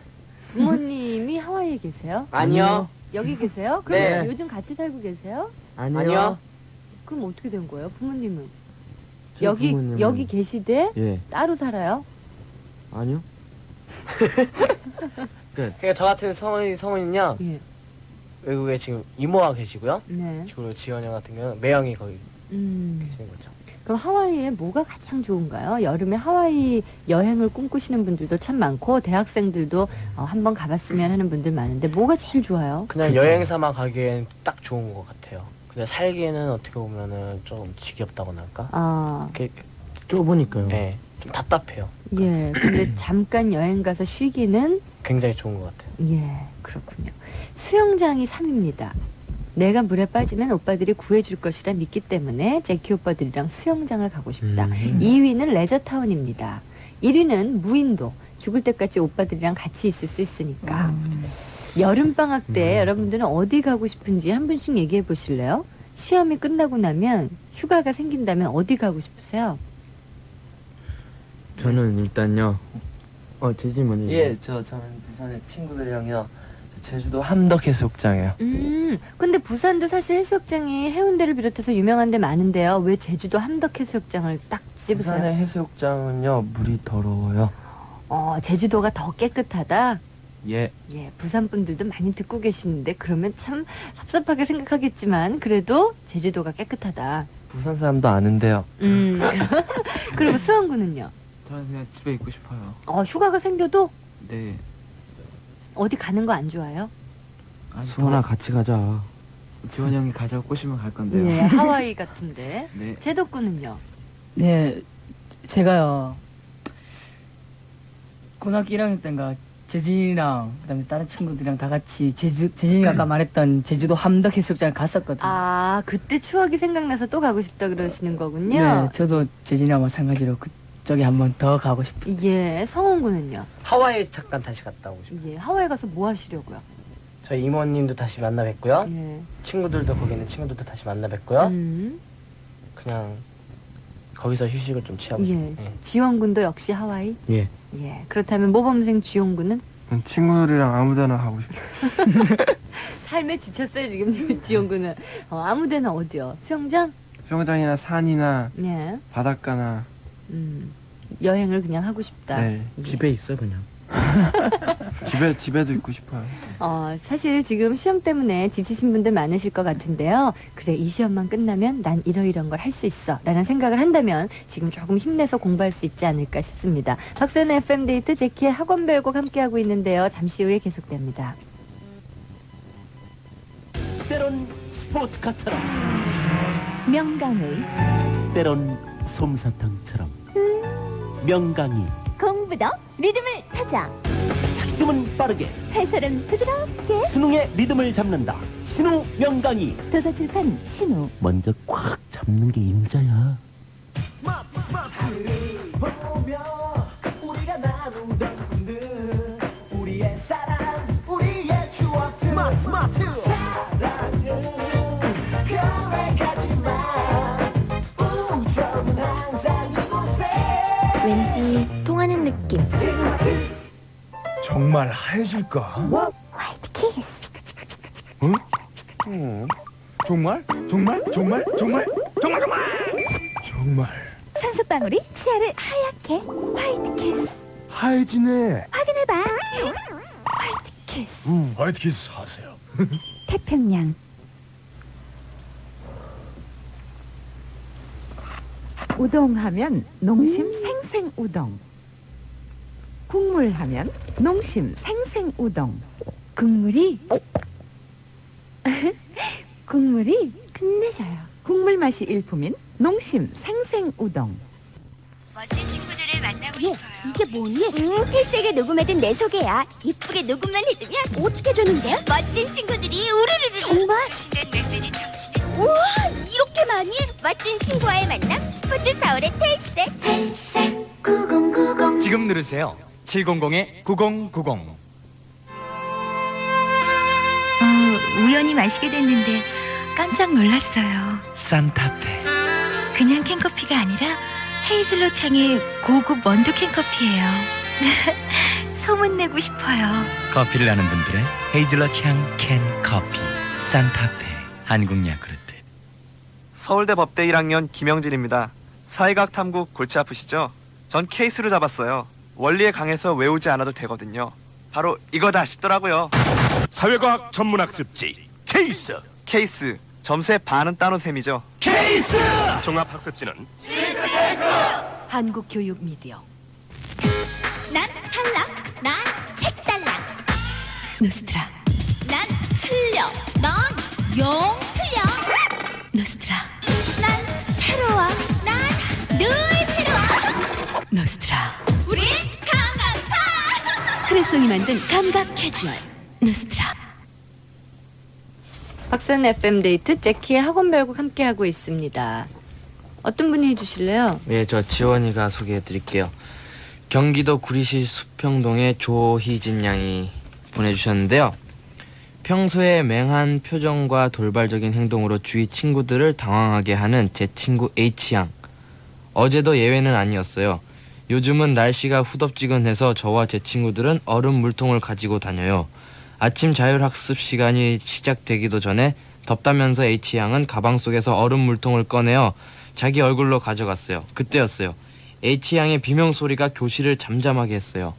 부모님이 하와이에 계세요? 아니요. 여기 계세요? 그럼 네. 요즘 같이 살고 계세요? 아니요. 그럼 어떻게 된 거예요? 부모님은? 저희 여기 부모님은- 여기 계시되 예. 따로 살아요? 아니요. 그러니까 저 같은 성은은요. 예. 외국에 지금 이모가 계시고요. 네. 그리고 지원이 형 같은 경우는 매형이 거기 계시는 거죠. 그럼 하와이에 뭐가 가장 좋은가요? 여름에 하와이 여행을 꿈꾸시는 분들도 참 많고 대학생들도 한번 가봤으면 하는 분들 많은데 뭐가 제일 좋아요? 그냥 여행 삼아 가기엔 딱 좋은 것 같아요. 근데 살기에는 어떻게 보면은 좀 지겹다고나 할까? 아, 좁으니까요. 네, 좀 답답해요. 예. 근데 잠깐 여행 가서 쉬기는 굉장히 좋은 것 같아요. 예, 그렇군요. 수영장이 3위입니다. 내가 물에 빠지면 오빠들이 구해줄 것이라 믿기 때문에 제키 오빠들이랑 수영장을 가고 싶다. 2위는 레저타운입니다. 1위는 무인도. 죽을 때까지 오빠들이랑 같이 있을 수 있으니까. 여름방학 때 여러분들은 어디 가고 싶은지 한 분씩 얘기해 보실래요? 시험이 끝나고 나면 휴가가 생긴다면 어디 가고 싶으세요? 저는 일단요 재진이 먼저. 저는 부산에 친구들이랑요. 제주도 함덕해수욕장이에요. 근데 부산도 사실 해수욕장이 해운대를 비롯해서 유명한 데 많은데요. 왜 제주도 함덕해수욕장을 딱 집으세요? 부산의 해수욕장은요, 물이 더러워요. 제주도가 더 깨끗하다? 예. 부산 분들도 많이 듣고 계시는데 그러면 참 섭섭하게 생각하겠지만 그래도 제주도가 깨끗하다. 부산 사람도 아는데요. 그리고 수원군은요? 저는 그냥 집에 있고 싶어요. 휴가가 생겨도 네. 어디 가는 거 안 좋아요? 수원아 같이 가자. 지원 형이 가자고 꼬시면 갈 건데요. 네, 하와이 같은데. 네. 제덕군은요? 네, 제가요 고등학교 1학년 때인가 재진이랑 그다음에 다른 친구들이랑 다 같이 재진이가 아까 말했던 제주도 함덕해수욕장을 갔었거든요. 그때 추억이 생각나서 또 가고 싶다 그러시는 거군요. 네, 저도 재진이랑 마찬가지로 그쪽에 한번 더 가고 싶어요. 예, 성훈군은요? 하와이에 잠깐 다시 갔다 오고 싶어요. 예, 하와이 가서 뭐 하시려고요? 저희 이모님도 다시 만나 뵙고요. 예. 친구들도 거기 있는 친구들도 다시 만나 뵙고요. 그냥 거기서 휴식을 좀 취하고 싶어요. 지원군도 역시 하와이? 예. 그렇다면 모범생 지원군은? 친구들이랑 아무데나 가고 싶어요. 삶에 지쳤어요 지금 지원군은. 아무데나 어디요? 수영장? 수영장이나 산이나 예. 바닷가나. 여행을 그냥 하고 싶다. 네. 집에 있어 그냥. 집에도 있고 싶어요. 사실 지금 시험 때문에 지치신 분들 많으실 것 같은데요. 그래, 이 시험만 끝나면 난 이런 걸 할 수 있어 라는 생각을 한다면 지금 조금 힘내서 공부할 수 있지 않을까 싶습니다. 박선의 FM데이트 제키의 학원별곡 함께하고 있는데요. 잠시 후에 계속됩니다. 때론 스포츠카처럼, 명강의 때론 솜사탕처럼. 명강이 공부도 리듬을 타자. 학습은 빠르게, 해설은 부드럽게. 수능의 리듬을 잡는다. 신우 명강이. 도서출판 신우. 먼저 꽉 잡는 게 임자야. 스마트를 보며 우리가 나누던 꿈들, 우리의 사랑, 우리의 추억. 스마트 사랑은 고백하지만 우정은 항상 이곳에. 왠지 통하는 느낌. 정말 하얘질까? 화이트 키스. 정말? 산소방울이 치아를 하얗게. 화이트 키스. 하얘지네. 확인해봐. 화이트 키스. 화이트 키스 하세요. 태평양. 우동하면 농심 생생 우동. 국물하면 농심 생생 우동. 국물이 끝내줘요. 국물 맛이 일품인 농심 생생 우동. 멋진 친구들을 만나고 싶어요. 이게 뭐니? 필살기 녹음해둔 내 소개야. 이쁘게 녹음만 해두면 어떻게 되는데요? 멋진 친구들이 우르르르. 정말? 수신된 메시지 청취는. 우와, 이렇게 많이? 멋진 친구와의 만남. 스포츠 서울의 탈색 9090. 지금 누르세요. 700-9090. 우연히 마시게 됐는데 깜짝 놀랐어요. 산타페. 그냥 캔커피가 아니라 헤이즐넛 향의 고급 원두 캔커피예요. 소문내고 싶어요. 커피를 아는 분들의 헤이즐넛 향 캔 커피. 산타페. 한국 야쿠르트. 서울대 법대 1학년 김영진입니다. 사회과학 탐구 골치 아프시죠? 전 케이스를 잡았어요. 원리에 강해서 외우지 않아도 되거든요. 바로 이거다 싶더라고요. 사회과학 전문학습지 케이스. 점수의 반은 따놓은 셈이죠. 종합학습지는 한국 교육 미디어. 난 탈락. 난 색달라. 노스트라. 난 틀려. 넌 영 틀려. 노스트라. 난 새로워. 난 늘 새로워. 노스트라. 우린 감각파. 크레송이 만든 감각 캐주얼. 노스트라. 박선의 FM데이트 제키의 학원별곡 함께하고 있습니다. 어떤 분이 해주실래요? 예, 저 지원이가 소개해드릴게요. 경기도 구리시 수평동의 조희진 양이 보내주셨는데요. 평소에 맹한 표정과 돌발적인 행동으로 주위 친구들을 당황하게 하는 제 친구 H양. 어제도 예외는 아니었어요. 요즘은 날씨가 후덥지근해서 저와 제 친구들은 얼음 물통을 가지고 다녀요. 아침 자율학습 시간이 시작되기도 전에 덥다면서 H양은 가방 속에서 얼음 물통을 꺼내어 자기 얼굴로 가져갔어요. 그때였어요. H양의 비명 소리가 교실을 잠잠하게 했어요.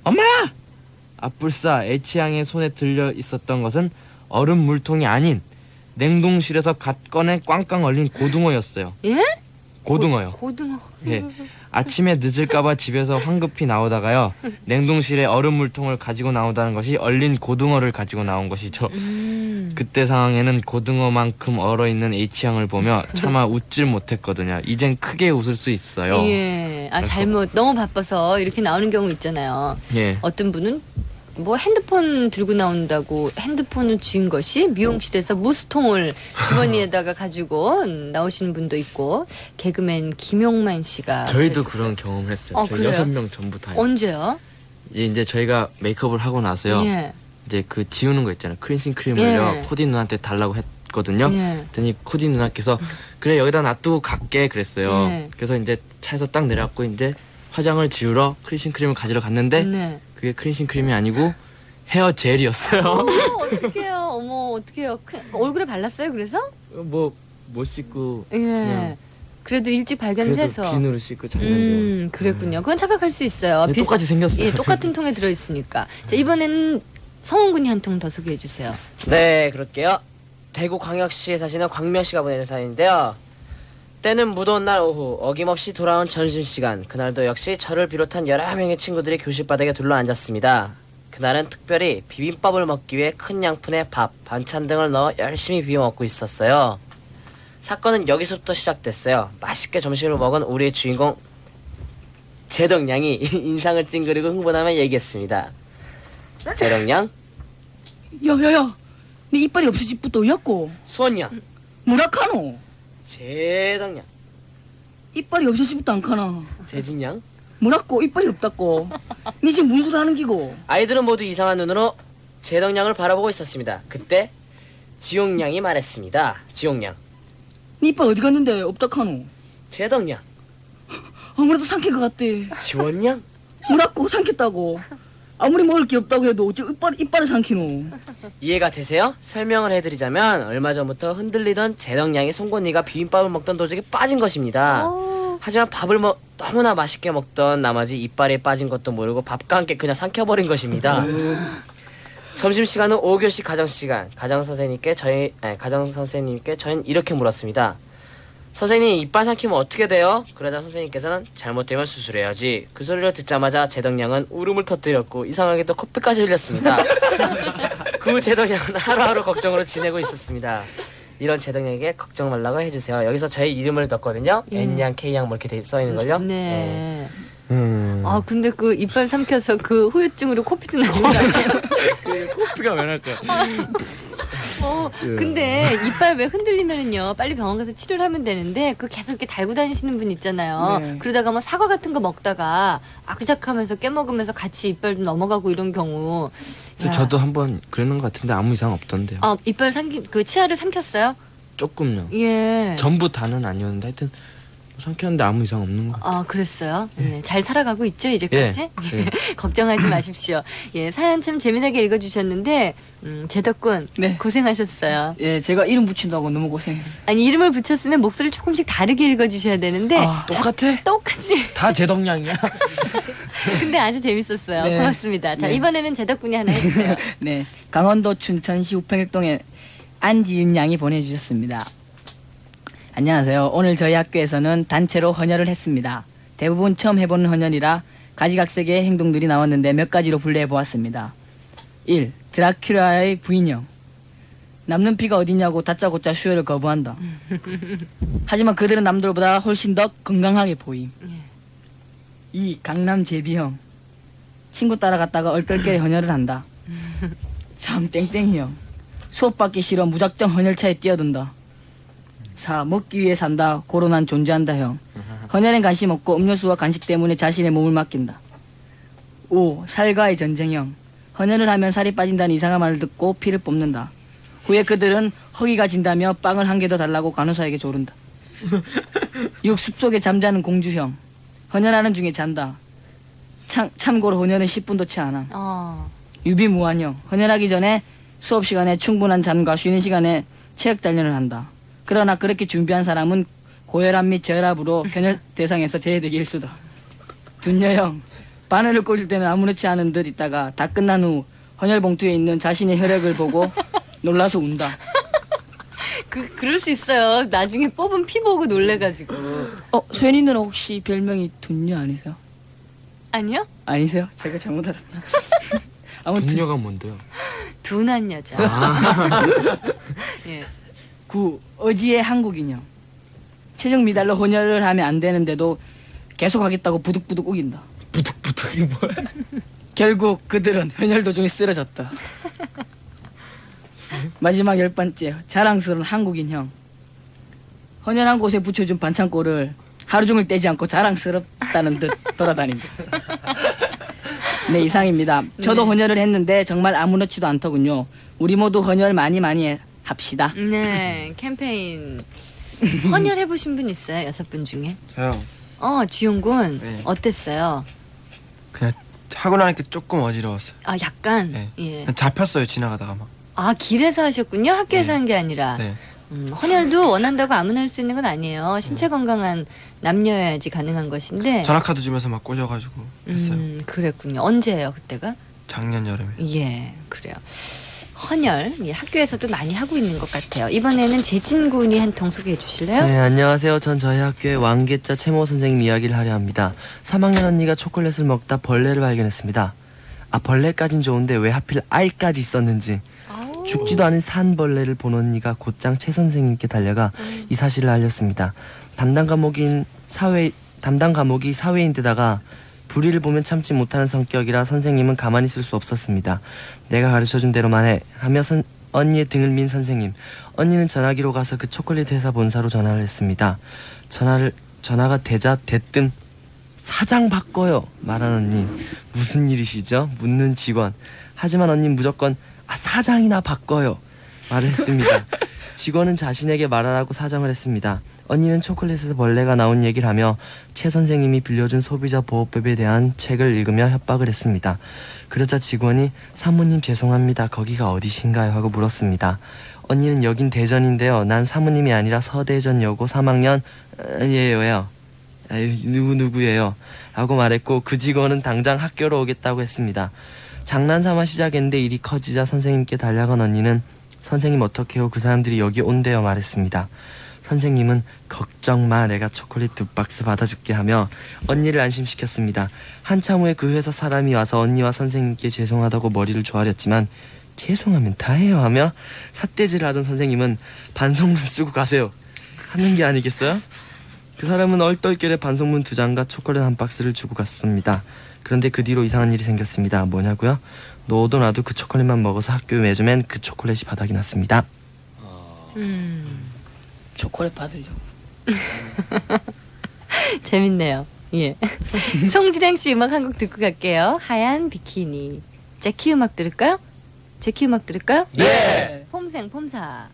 엄마야! 앞불사 H양의 손에 들려 있었던 것은 얼음 물통이 아닌 냉동실에서 갓 꺼내 꽝꽝 얼린 고등어였어요. 예? 고등어요. 고등어. 예. 아침에 늦을까봐 집에서 황급히 나오다가요. 냉동실에 얼음 물통을 가지고 나오다는 것이 얼린 고등어를 가지고 나온 것이죠. 그때 상황에는 고등어만큼 얼어있는 H양을 보며 차마 웃질 못했거든요. 이젠 크게 웃을 수 있어요. 예. 아, 잘못 너무 바빠서 이렇게 나오는 경우 있잖아요. 예. 어떤 분은 뭐 핸드폰 들고 나온다고 핸드폰을 쥔 것이 미용실에서 무스통을 주머니에다가 가지고 나오시는 분도 있고, 개그맨 김용만 씨가 저희도 그랬었어요. 그런 경험을 했어요. 저희 그래요? 6명 전부 다요. 언제요? 이제 저희가 메이크업을 하고 나서요. 예. 이제 그 지우는 거 있잖아요. 클렌싱 크림을요. 예. 코디 누나한테 달라고 했거든요. 예. 그랬더니 코디 누나께서 그래 여기다 놔두고 갈게 그랬어요. 예. 그래서 이제 차에서 딱 내려갖고 이제 화장을 지우러 클렌싱 크림을 가지러 갔는데 네. 그게 클렌싱 크림이 아니고 헤어 젤이었어요. 어떡해요. 어머, 어떡해요. 얼굴에 발랐어요, 그래서? 뭐 못 씻고 예. 그냥 그래도 일찍 발견을 그래도 해서. 비누로 씻고 잤는데요. 그랬군요. 그건 착각할 수 있어요. 네, 똑같이 생겼어요. 예, 똑같은 통에 들어있으니까. 자, 이번에는 성훈 군이 한 통 더 소개해 주세요. 네, 그럴게요. 대구광역시에 사시는 광명 씨가 보내는 사연인데요. 때는 무더운 날 오후 어김없이 돌아온 점심시간. 그날도 역시 저를 비롯한 11명의 친구들이 교실 바닥에 둘러앉았습니다. 그날은 특별히 비빔밥을 먹기 위해 큰 양푼에 밥, 반찬 등을 넣어 열심히 비벼 먹고 있었어요. 사건은 여기서부터 시작됐어요. 맛있게 점심을 먹은 우리의 주인공 재덕양이 인상을 찡그리고 흥분하며 얘기했습니다. 재덕양? 야야야, 네 이빨이 없어진 것도 어였고. 수원양. 뭐라카노? 재덕양. 이빨이 없어진 것도 안 카나. 재진양. 뭐라고 이빨이 없다고. 니 지금 무슨 소리 하는 기고? 아이들은 모두 이상한 눈으로 재덕양을 바라보고 있었습니다. 그때 지용양이 말했습니다. 지용양. 니 이빨 어디 갔는데 없다 카노? 재덕양. 아무래도 삼킨 것 같대. 지원양? 뭐라고 삼켰다고. 아무리 먹을 게 없다고 해도 어째 이빨을 삼키노. 이해가 되세요? 설명을 해드리자면 얼마 전부터 흔들리던 재덕양의 송곳니가 비빔밥을 먹던 도중에 빠진 것입니다. 하지만 밥을 너무나 맛있게 먹던 나머지 이빨에 빠진 것도 모르고 밥과 함께 그냥 삼켜버린 것입니다. 점심시간 후 5교시 가정시간. 가정선생님께 저희는 이렇게 물었습니다. 선생님, 이빨 삼키면 어떻게 돼요? 그러자 선생님께서는 잘못되면 수술해야지. 그 소리를 듣자마자 재덕양은 울음을 터뜨렸고 이상하게도 코피까지 흘렸습니다. 그 후 재덕양은 하루하루 걱정으로 지내고 있었습니다. 이런 재덕양에게 걱정 말라고 해주세요. 여기서 저희 이름을 넣었거든요. N양, K양 뭐 이렇게 써있는걸요. 네. 아, 근데 그 이빨 삼켜서 그 후유증으로 코피도 나는 거 아니에요? 코피가 왜 날까요? 근데 이빨 왜 흔들리면은요, 빨리 병원 가서 치료를 하면 되는데 그 계속 이렇게 달고 다니시는 분 있잖아요. 네. 그러다가 뭐 사과 같은 거 먹다가 아그작하면서 깨먹으면서 같이 이빨 좀 넘어가고 이런 경우. 그래서 저도 한번 그랬는 것 같은데 아무 이상 없던데요. 아, 이빨 그 치아를 삼켰어요? 조금요. 예. 전부 다는 아니었는데 하여튼 삼켰는데 아무 이상 없는 것 같아요. 아, 그랬어요? 예. 잘 살아가고 있죠, 이제까지? 예. 예. 걱정하지 마십시오. 예, 사연 참 재미나게 읽어주셨는데, 재덕군, 네. 고생하셨어요. 예, 제가 이름 붙인다고 너무 고생했어요. 아니, 이름을 붙였으면 목소리를 조금씩 다르게 읽어주셔야 되는데, 똑같아? 똑같이. 다 제덕량이야. 근데 아주 재밌었어요. 네. 고맙습니다. 자, 네. 이번에는 재덕군이 하나 해주세요. 네, 강원도 춘천시 우평일동에 안지은 양이 보내주셨습니다. 안녕하세요. 오늘 저희 학교에서는 단체로 헌혈을 했습니다. 대부분 처음 해보는 헌혈이라 가지각색의 행동들이 나왔는데 몇 가지로 분류해 보았습니다. 1. 드라큘라의 부인형. 남는 피가 어디냐고 다짜고짜 수혈을 거부한다. 하지만 그들은 남들보다 훨씬 더 건강하게 보임. 2. 강남 제비형. 친구 따라갔다가 얼떨결에 헌혈을 한다. 3. 땡땡이형. 수업 받기 싫어 무작정 헌혈차에 뛰어든다. 4. 먹기 위해 산다. 고로난 존재한다 형. 헌혈엔 관심 없고 음료수와 간식 때문에 자신의 몸을 맡긴다. 5. 살과의 전쟁형. 헌혈을 하면 살이 빠진다는 이상한 말을 듣고 피를 뽑는다. 후에 그들은 허기가 진다며 빵을 한 개 더 달라고 간호사에게 조른다. 6. 숲속에 잠자는 공주형. 헌혈하는 중에 잔다. 참고로 헌혈은 10분도 채 않아. 유비무환형. 헌혈하기 전에 수업 시간에 충분한 잠과 쉬는 시간에 체력 단련을 한다. 그러나 그렇게 준비한 사람은 고혈압 및 저혈압으로 견혈 대상에서 제외되기 일수다. 둔여형. 바늘을 꽂을 때는 아무렇지 않은 듯 있다가 다 끝난 후 헌혈 봉투에 있는 자신의 혈액을 보고 놀라서 운다. 그럴 수 있어요. 나중에 뽑은 피 보고 놀래가지고. 소연이는 혹시 별명이 둔여 아니세요? 아니요? 아니세요? 제가 잘못 알았나? 아무튼 둔여가 뭔데요? 둔한 여자. 예. 9. 어지의 한국인형. 체중 미달로 혼혈을 하면 안 되는데도 계속 하겠다고 부득부득 우긴다. 부득부득이 뭐야? 결국 그들은 헌혈 도중에 쓰러졌다. 마지막 10번째. 자랑스러운 한국인형. 헌혈한 곳에 붙여준 반창고를 하루 종일 떼지 않고 자랑스럽다는 듯 돌아다닙니다. 네, 이상입니다. 저도 헌혈을 했는데 정말 아무렇지도 않더군요. 우리 모두 헌혈 많이 합시다. 네, 캠페인. 헌혈 해보신 분 있어요? 6분 중에? 저요. 지용군. 네. 어땠어요? 그냥 하고 나니까 조금 어지러웠어요. 약간. 네. 예. 그냥 잡혔어요 지나가다가 막. 길에서 하셨군요. 학교에서 한 게 아니라. 네. 헌혈도 원한다고 아무나 할 수 있는 건 아니에요. 신체 건강한 남녀여야지 가능한 것인데. 전화카드 주면서 막 꽂아가지고 했어요. 그랬군요. 언제예요 그때가? 작년 여름에. 예, 그래요. 헌혈 학교에서도 많이 하고 있는 것 같아요. 이번에는 재진군이 한 통 소개해 주실래요? 네, 안녕하세요. 전 저희 학교의 왕계자 채모 선생님 이야기를 하려 합니다. 3학년 언니가 초콜릿을 먹다 벌레를 발견했습니다. 벌레까진 좋은데 왜 하필 알까지 있었는지. 죽지도 않은 산벌레를 본 언니가 곧장 채 선생님께 달려가 이 사실을 알렸습니다. 담당 과목이 사회인데다가 불의를 보면 참지 못하는 성격이라 선생님은 가만히 있을 수 없었습니다. 내가 가르쳐준 대로만 해 하며 언니의 등을 민 선생님. 언니는 전화기로 가서 그 초콜릿 회사 본사로 전화를 했습니다. 전화가 되자 대뜸 사장 바꿔요 말한 언니. 무슨 일이시죠? 묻는 직원. 하지만 언니는 무조건 사장이나 바꿔요 말을 했습니다. 직원은 자신에게 말하라고 사정을 했습니다. 언니는 초콜릿에서 벌레가 나온 얘기를 하며 최 선생님이 빌려준 소비자 보호법에 대한 책을 읽으며 협박을 했습니다. 그러자 직원이 사모님 죄송합니다. 거기가 어디신가요? 하고 물었습니다. 언니는 여긴 대전인데요. 난 사모님이 아니라 서대전여고 3학년 예요. 누구예요? 라고 말했고 그 직원은 당장 학교로 오겠다고 했습니다. 장난삼아 시작했는데 일이 커지자 선생님께 달려간 언니는 선생님 어떡해요? 그 사람들이 여기 온대요 말했습니다. 선생님은 걱정 마 내가 초콜릿 2박스 받아줄게 하며 언니를 안심시켰습니다. 한참 후에 그 회사 사람이 와서 언니와 선생님께 죄송하다고 머리를 조아렸지만 죄송하면 다 해요 하며 삿대질을 하던 선생님은 반성문 쓰고 가세요 하는 게 아니겠어요? 그 사람은 얼떨결에 반성문 2장과 초콜릿 1박스를 주고 갔습니다. 그런데 그 뒤로 이상한 일이 생겼습니다. 뭐냐고요? 너도 나도 그 초콜릿만 먹어서 학교 매주면 그 초콜릿이 바닥이 났습니다. 초콜릿 받으려고. 재밌네요. 예. 송지령 씨 음악 한 곡 듣고 갈게요. 하얀 비키니. 제키 음악 들을까요? 제키 음악 들을까요? 네. 폼사.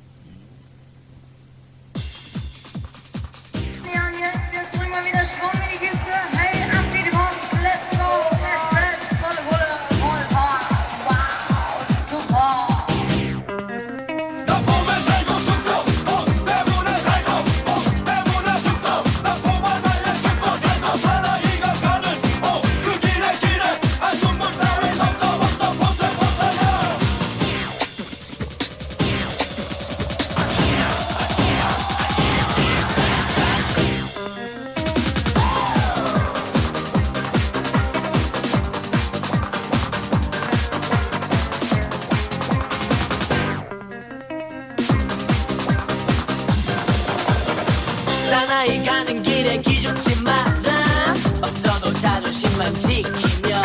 사나이 가는 길에 기죽지 마라. 없어도 자존심만 지키며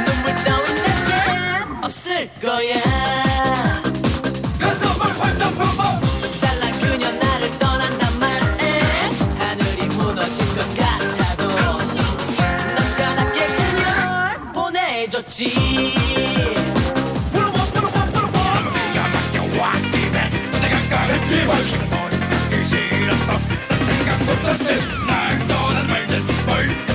눈물 따윈 내게 없을 거야. 가슴을 활짝 펴봐. 잘난 그녀 나를 떠난단 말에 하늘이 무너질 것 같아도 남자답게 그녀를 보내줬지. 날 떠난 말든 뭘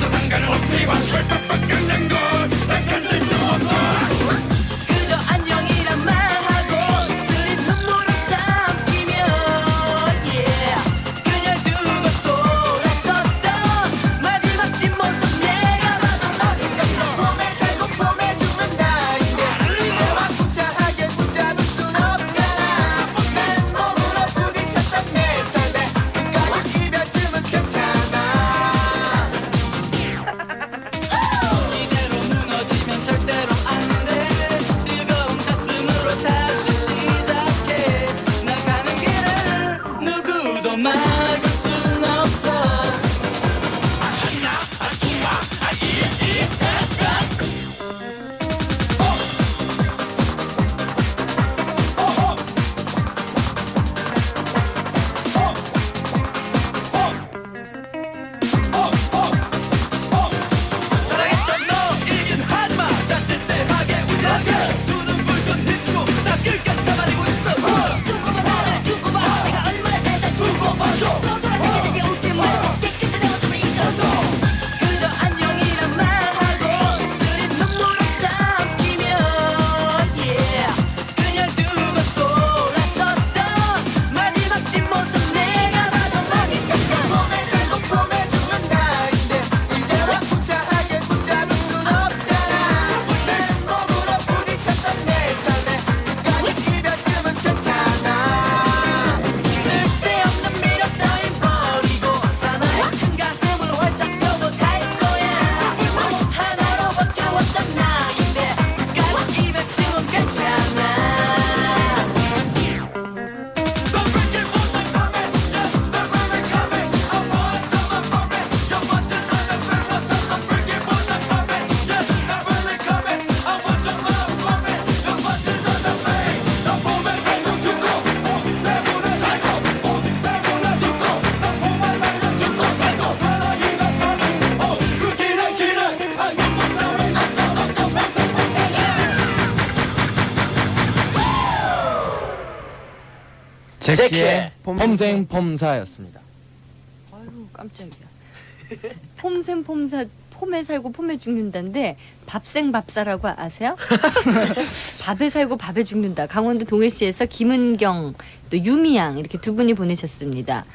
제키의 폼생폼사였습니다. 아유 깜짝이야. 폼생폼사 폼에 살고 폼에 죽는다인데 밥생밥사라고 아세요? 밥에 살고 밥에 죽는다. 강원도 동해시에서 김은경 또 유미양 이렇게 두 분이 보내셨습니다.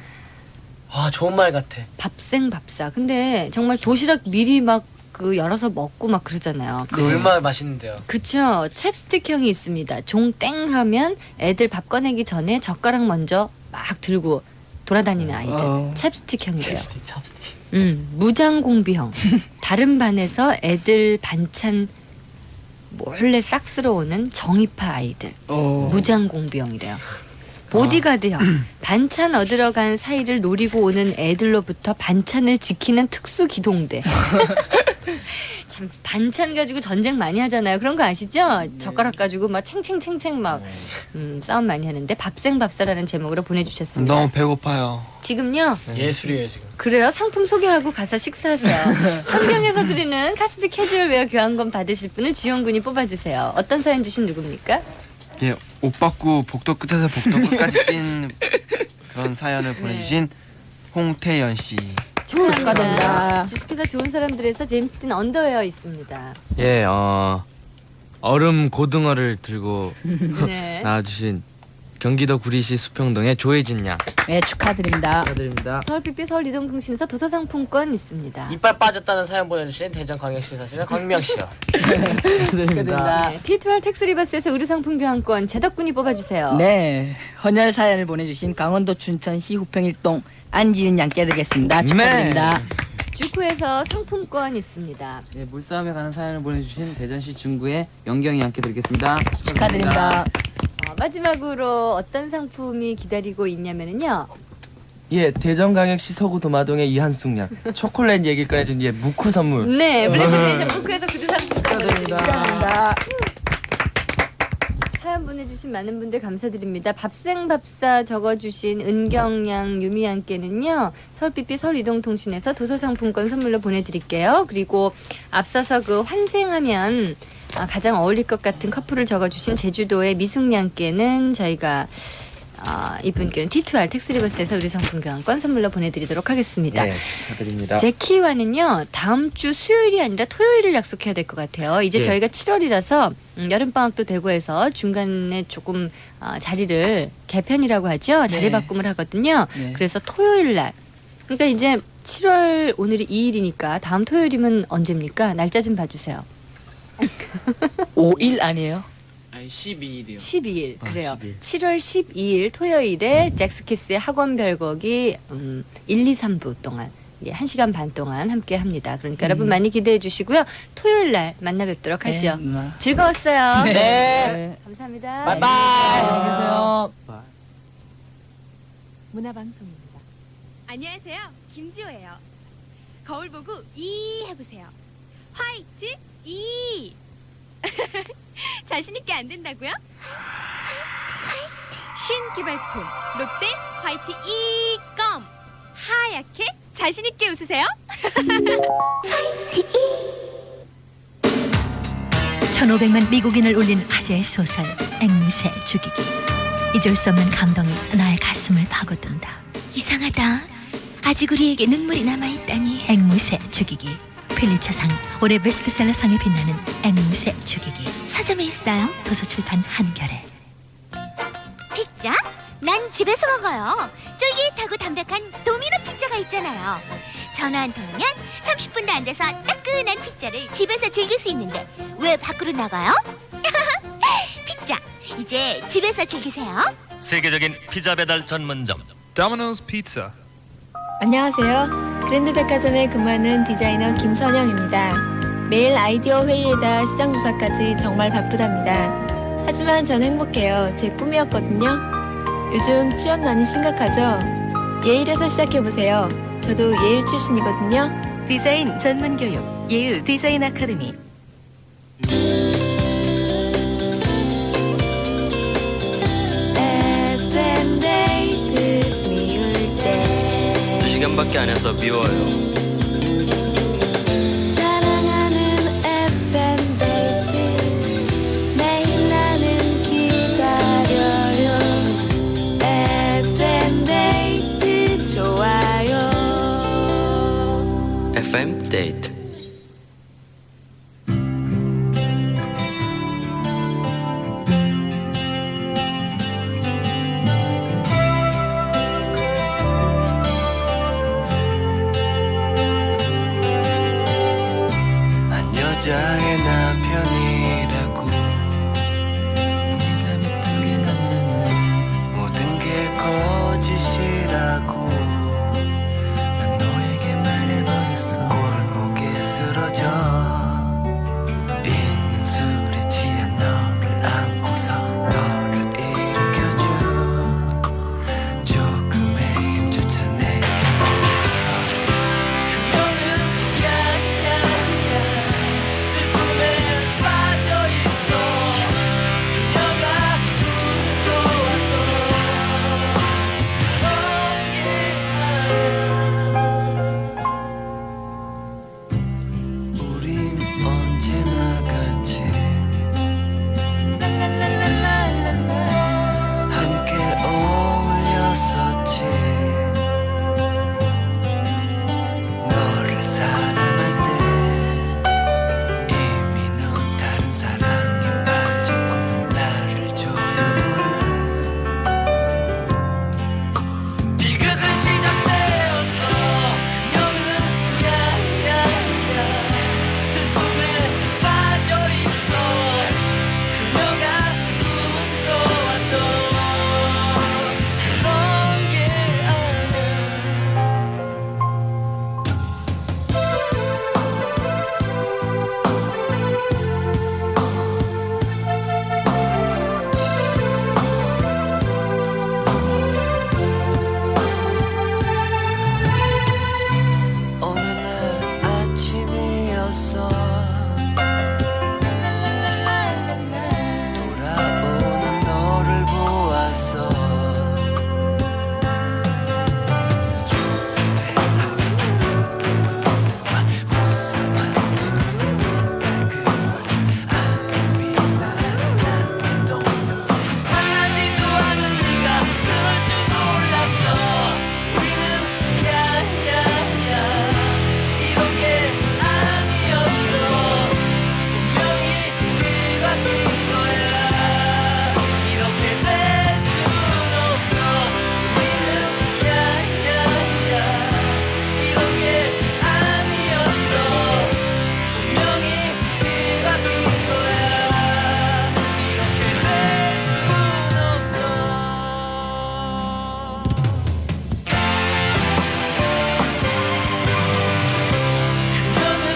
와 좋은 말 같아. 밥생밥사. 근데 정말 도시락 미리 막 그 열어서 먹고 막 그러잖아요. 그 얼마나 맛있는데요. 그쵸. 챕스틱형이 있습니다. 종 땡 하면 애들 밥 꺼내기 전에 젓가락 먼저 막 들고 돌아다니는 아이들. 챕스틱형이래요. 무장공비형. 다른 반에서 애들 반찬 몰래 싹 쓸어오는 정의파 아이들. 무장공비형이래요. 보디가드형. 반찬 얻으러 간 사이를 노리고 오는 애들로부터 반찬을 지키는 특수기동대. 참 반찬 가지고 전쟁 많이 하잖아요. 그런 거 아시죠? 젓가락 가지고 막 챙챙챙챙 막 싸움 많이 하는데 밥생밥사라는 제목으로 보내주셨습니다. 너무 배고파요. 지금요? 예술이에요 지금. 그래요? 상품 소개하고 가서 식사하세요. 성경에서 드리는 카스피 캐주얼웨어 교환권 받으실 분을 지원군이 뽑아주세요. 어떤 사연 주신 누굽니까? 예, 옷 받고 복도 끝에서 복도 끝까지 뛴 그런 사연을 보내주신 홍태연 씨. 축하드립니다. 주식회사 좋은 사람들에서 제임스틴 언더웨어 있습니다. 예, 얼음 고등어를 들고 네. 나와주신 경기도 구리시 수평동의 조혜진 양. 네, 축하드립니다. 축하드립니다. 서울PP 서울이동통신에서 도서상품권 있습니다. 이빨 빠졌다는 사연 보내주신 대전광역시 사시는 광명 씨요. 축하드립니다. 네, T2R 텍스리버스에서 의류상품 교환권 제덕군이 뽑아주세요. 네, 헌혈 사연을 보내주신 강원도 춘천시 후평일동 안지윤 양께 드리겠습니다. 축하드립니다. 주쿠에서 상품권 있습니다. 네, 물싸움에 관한 사연을 보내주신 대전시 중구의 영경이 함께 드리겠습니다. 축하드립니다. 마지막으로 어떤 상품이 기다리고 있냐면요. 예, 대전광역시 서구 도마동의 이한숙 양 초콜릿 얘기를 꺼내준 예 무쿠 선물. 네, 블랙카네이션 부크에서 구두 상품권 드립니다. 사연 보내주신 많은 분들 감사드립니다. 밥생밥사 적어주신 은경양 유미양께는요 서울PP 서울이동통신에서 도서상품권 선물로 보내드릴게요. 그리고 앞서서 그 환생하면 가장 어울릴 것 같은 커플을 적어주신 제주도의 미숙양께는 저희가 이분께는 T2R 텍스리버스에서 의류상품 교환권 선물로 보내드리도록 하겠습니다. 네, 축하드립니다. 제키와는요 다음 주 수요일이 아니라 토요일을 약속해야 될 것 같아요. 이제 예. 저희가 7월이라서 여름방학도 되고 해서 중간에 조금 자리를 개편이라고 하죠. 자리 네. 바꿈을 하거든요. 네. 그래서 토요일 날 그러니까 이제 7월 오늘이 2일이니까 다음 토요일이면 언제입니까? 날짜 좀 봐주세요. 5일 아니에요? 아니 12일이요. 12일 그래요. 12일. 7월 12일 토요일에 잭스키스의 학원 별곡이 1, 2, 3부 동안 1시간 반 동안 함께 합니다. 그러니까 여러분 많이 기대해 주시고요. 토요일 날 만나 뵙도록 하죠. 즐거웠어요. 네. 감사합니다. 바이바이. 안녕히 계세요. 문화방송입니다. 안녕하세요. 김지호예요. 거울 보고 이 해보세요. 화이트 이. 자신 있게 안 된다고요? 신개발품 롯데 화이트 이 껌. 하얗게 자신 있게 웃으세요. 화이트 이. 1500만 미국인을 울린 화제의 소설 앵무새 죽이기. 잊을 수 없는 감동이 나의 가슴을 파고든다. 이상하다. 아직 우리에게 눈물이 남아있다니. 앵무새 죽이기. 필리처상 올해 베스트셀러상에 빛나는 앵무새 죽이기. 서점에 있어요. 도서출판 한겨레. 피자? 난 집에서 먹어요. 쫄깃하고 담백한 도미노 피자가 있잖아요. 전화 한 통하면 30분도 안 돼서 따끈한 피자를 집에서 즐길 수 있는데 왜 밖으로 나가요? 피자, 이제 집에서 즐기세요. 세계적인 피자 배달 전문점 Domino's Pizza. 안녕하세요. 그랜드백화점에 근무하는 디자이너 김선영입니다. 매일 아이디어 회의에다 시장 조사까지 정말 바쁘답니다. 하지만 전 행복해요. 제 꿈이었거든요. 요즘 취업난이 심각하죠? 예일에서 시작해보세요. 저도 예일 출신이거든요. 디자인 전문 교육 예일 디자인 아카데미. FM데이트 미울 때 2시간밖에 안 해서 미워요. 사랑하는 FM데이트 매일 나는 기다려요. 데이트. 한 여자의 남편이라고 네가 믿던 게 낫냐는 모든 게 거짓이라고 난 너에게 말해버렸어. 골목에 쓰러져 있는 술에 취한 너를 안고서 너를 일으켜준 조금의 힘조차 내게 없었어. 그녀는 야야야 슬픔에 빠져있어. 그녀가 우린 언제나 같이 함께 어울렸었지. 너를 사랑할 때 이미 넌 다른 사랑에 빠졌고 나를 조여보는 비극은 시작되었어. 그녀는 야야야 슬픔에 빠져있어. 그녀가 꿈꿔왔던 그런 게 어느 날 아침이었어. 돌아오는 너를 보았어. 만나지도 않은 네가 그럴 줄 몰랐어. 우리는 야야야 이런 게 아니었어. 분명히 뒤바뀐 거야. 이렇게 될 순 없어. 우리는 야야야 이런 게 아니었어. 분명히 뒤바뀐 거야. 이렇게 될 순 없어. 그녀는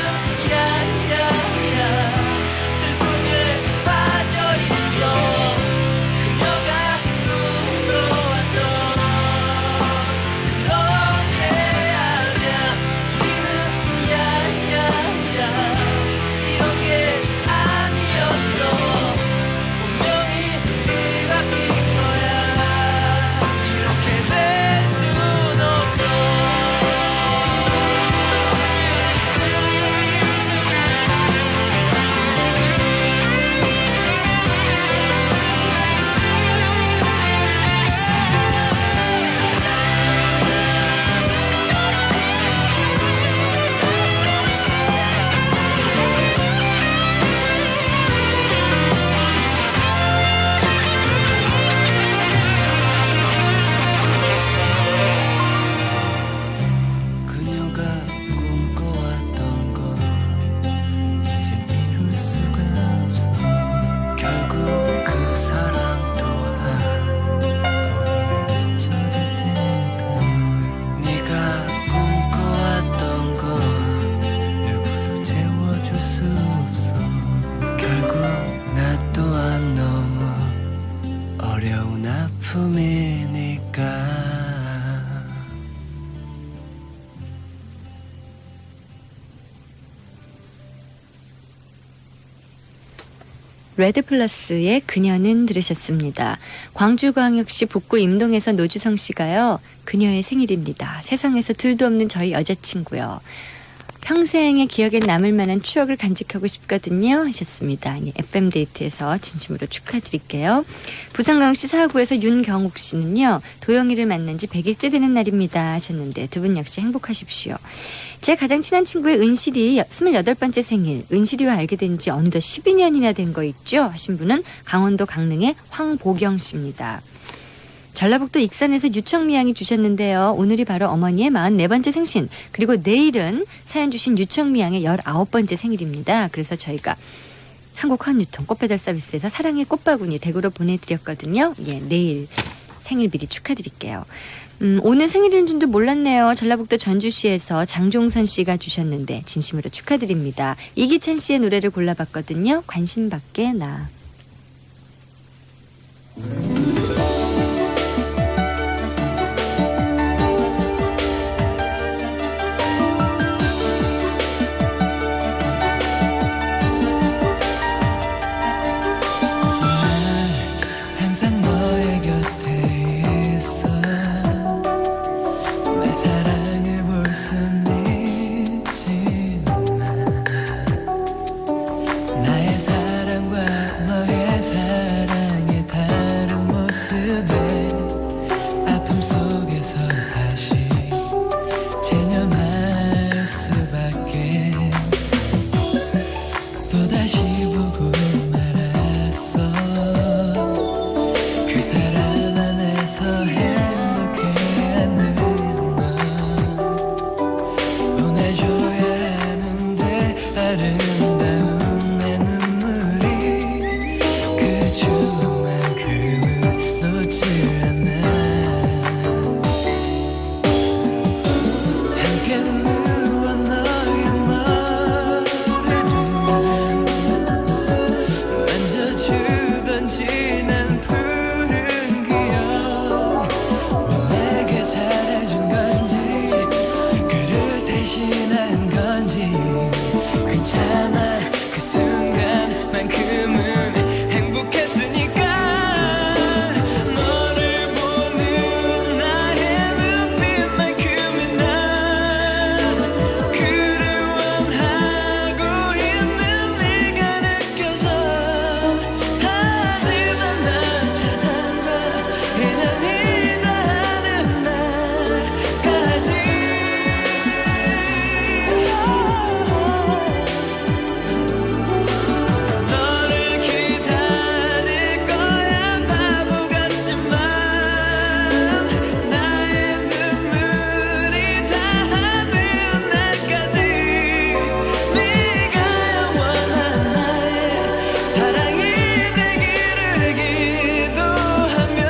야야야 슬픔에 빠져있어. 그녀가 꿈꿔왔던 그런 게 아니야. 우리는 야야야 이런 게 아니었어. 분명히 뒤바뀐 거야. 이렇게 될 순 없어. 그녀가 꿈꿔왔던 건 이젠 이룰 수가 없어. 결국 그 사랑 또한 거기에 비춰질 테니까. 네가 꿈꿔왔던 건 누구도 채워줄 수 없어. 결국 나 또한 너무 어려운 아픔이니까. 레드플러스의 그녀는 들으셨습니다. 광주광역시 북구 임동에서 노주성 씨가요. 그녀의 생일입니다. 세상에서 둘도 없는 저희 여자친구요. 평생의 기억에 남을 만한 추억을 간직하고 싶거든요 하셨습니다. 예, FM데이트에서 진심으로 축하드릴게요. 부산광역시 사하구에서 윤경욱 씨는요. 도영이를 만난 지 100일째 되는 날입니다 하셨는데 두 분 역시 행복하십시오. 제 가장 친한 친구의 은실이 28번째 생일, 은실이와 알게 된 지 어느덧 12년이나 된 거 있죠 하신 분은 강원도 강릉의 황보경 씨입니다. 전라북도 익산에서 유청미양이 주셨는데요. 오늘이 바로 어머니의 44번째 생신, 그리고 내일은 사연 주신 유청미양의 19번째 생일입니다. 그래서 저희가 한국헌유통 꽃배달 서비스에서 사랑의 꽃바구니 댁으로 보내드렸거든요. 예, 내일 생일 미리 축하드릴게요. 오늘 생일인 줄도 몰랐네요. 전라북도 전주시에서 장종선 씨가 주셨는데 진심으로 축하드립니다. 이기찬 씨의 노래를 골라봤거든요. 관심 밖에 나. 항상 너의 곁에 있어 내 사랑을 볼 순 있지만 나의 사랑과 너의 사랑의 다른 모습에 아픔 속에서 다시 체념할 수밖에 또다시 보고 말았어 그 사람 안에서 행복해하는 너 보내줘야 하는데 아름다운 내 눈물이 그 추억만큼은 놓질 않아 함께 누워 너의 머리를 만져주던 지난 푸른 기억 내게 잘해준 건지 그를 대신한 건지 괜찮아 그 순간만큼은 행복했으니까 너를 보는 나의 눈빛만큼은 난 그를 원하고 있는 네가 느껴져 하지만 난 찾아가 인연이다 하는 날까지 너를 기다릴 거야 바보 같지만 나의 눈물이 닿는 날까지 네가 영원한 나의 사랑이 되기를 기도하며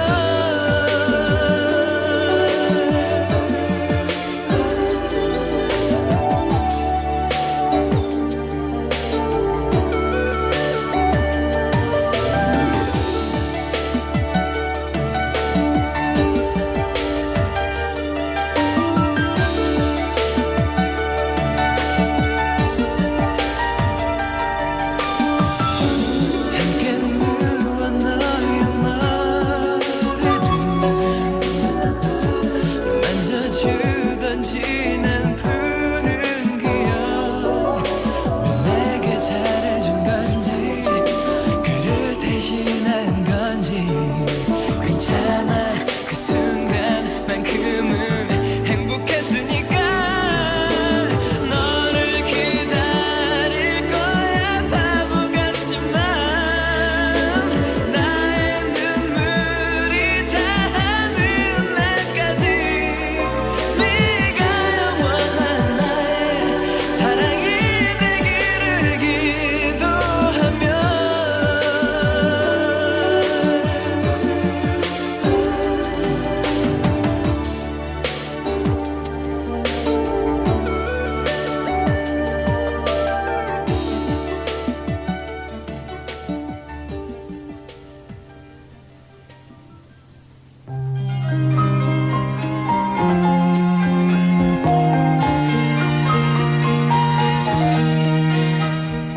함께 누워 너의 머리를 만져주던 지난 푸른 기억 내게 잘해준 건지 그를 대신한 건지 괜찮아 그 순간만큼은 행복했으니까 너를 기다릴 거야 바보 같지만 나의 눈물이 닿는 날까지 네가 영원한 나의 사랑이 되기를 기도하며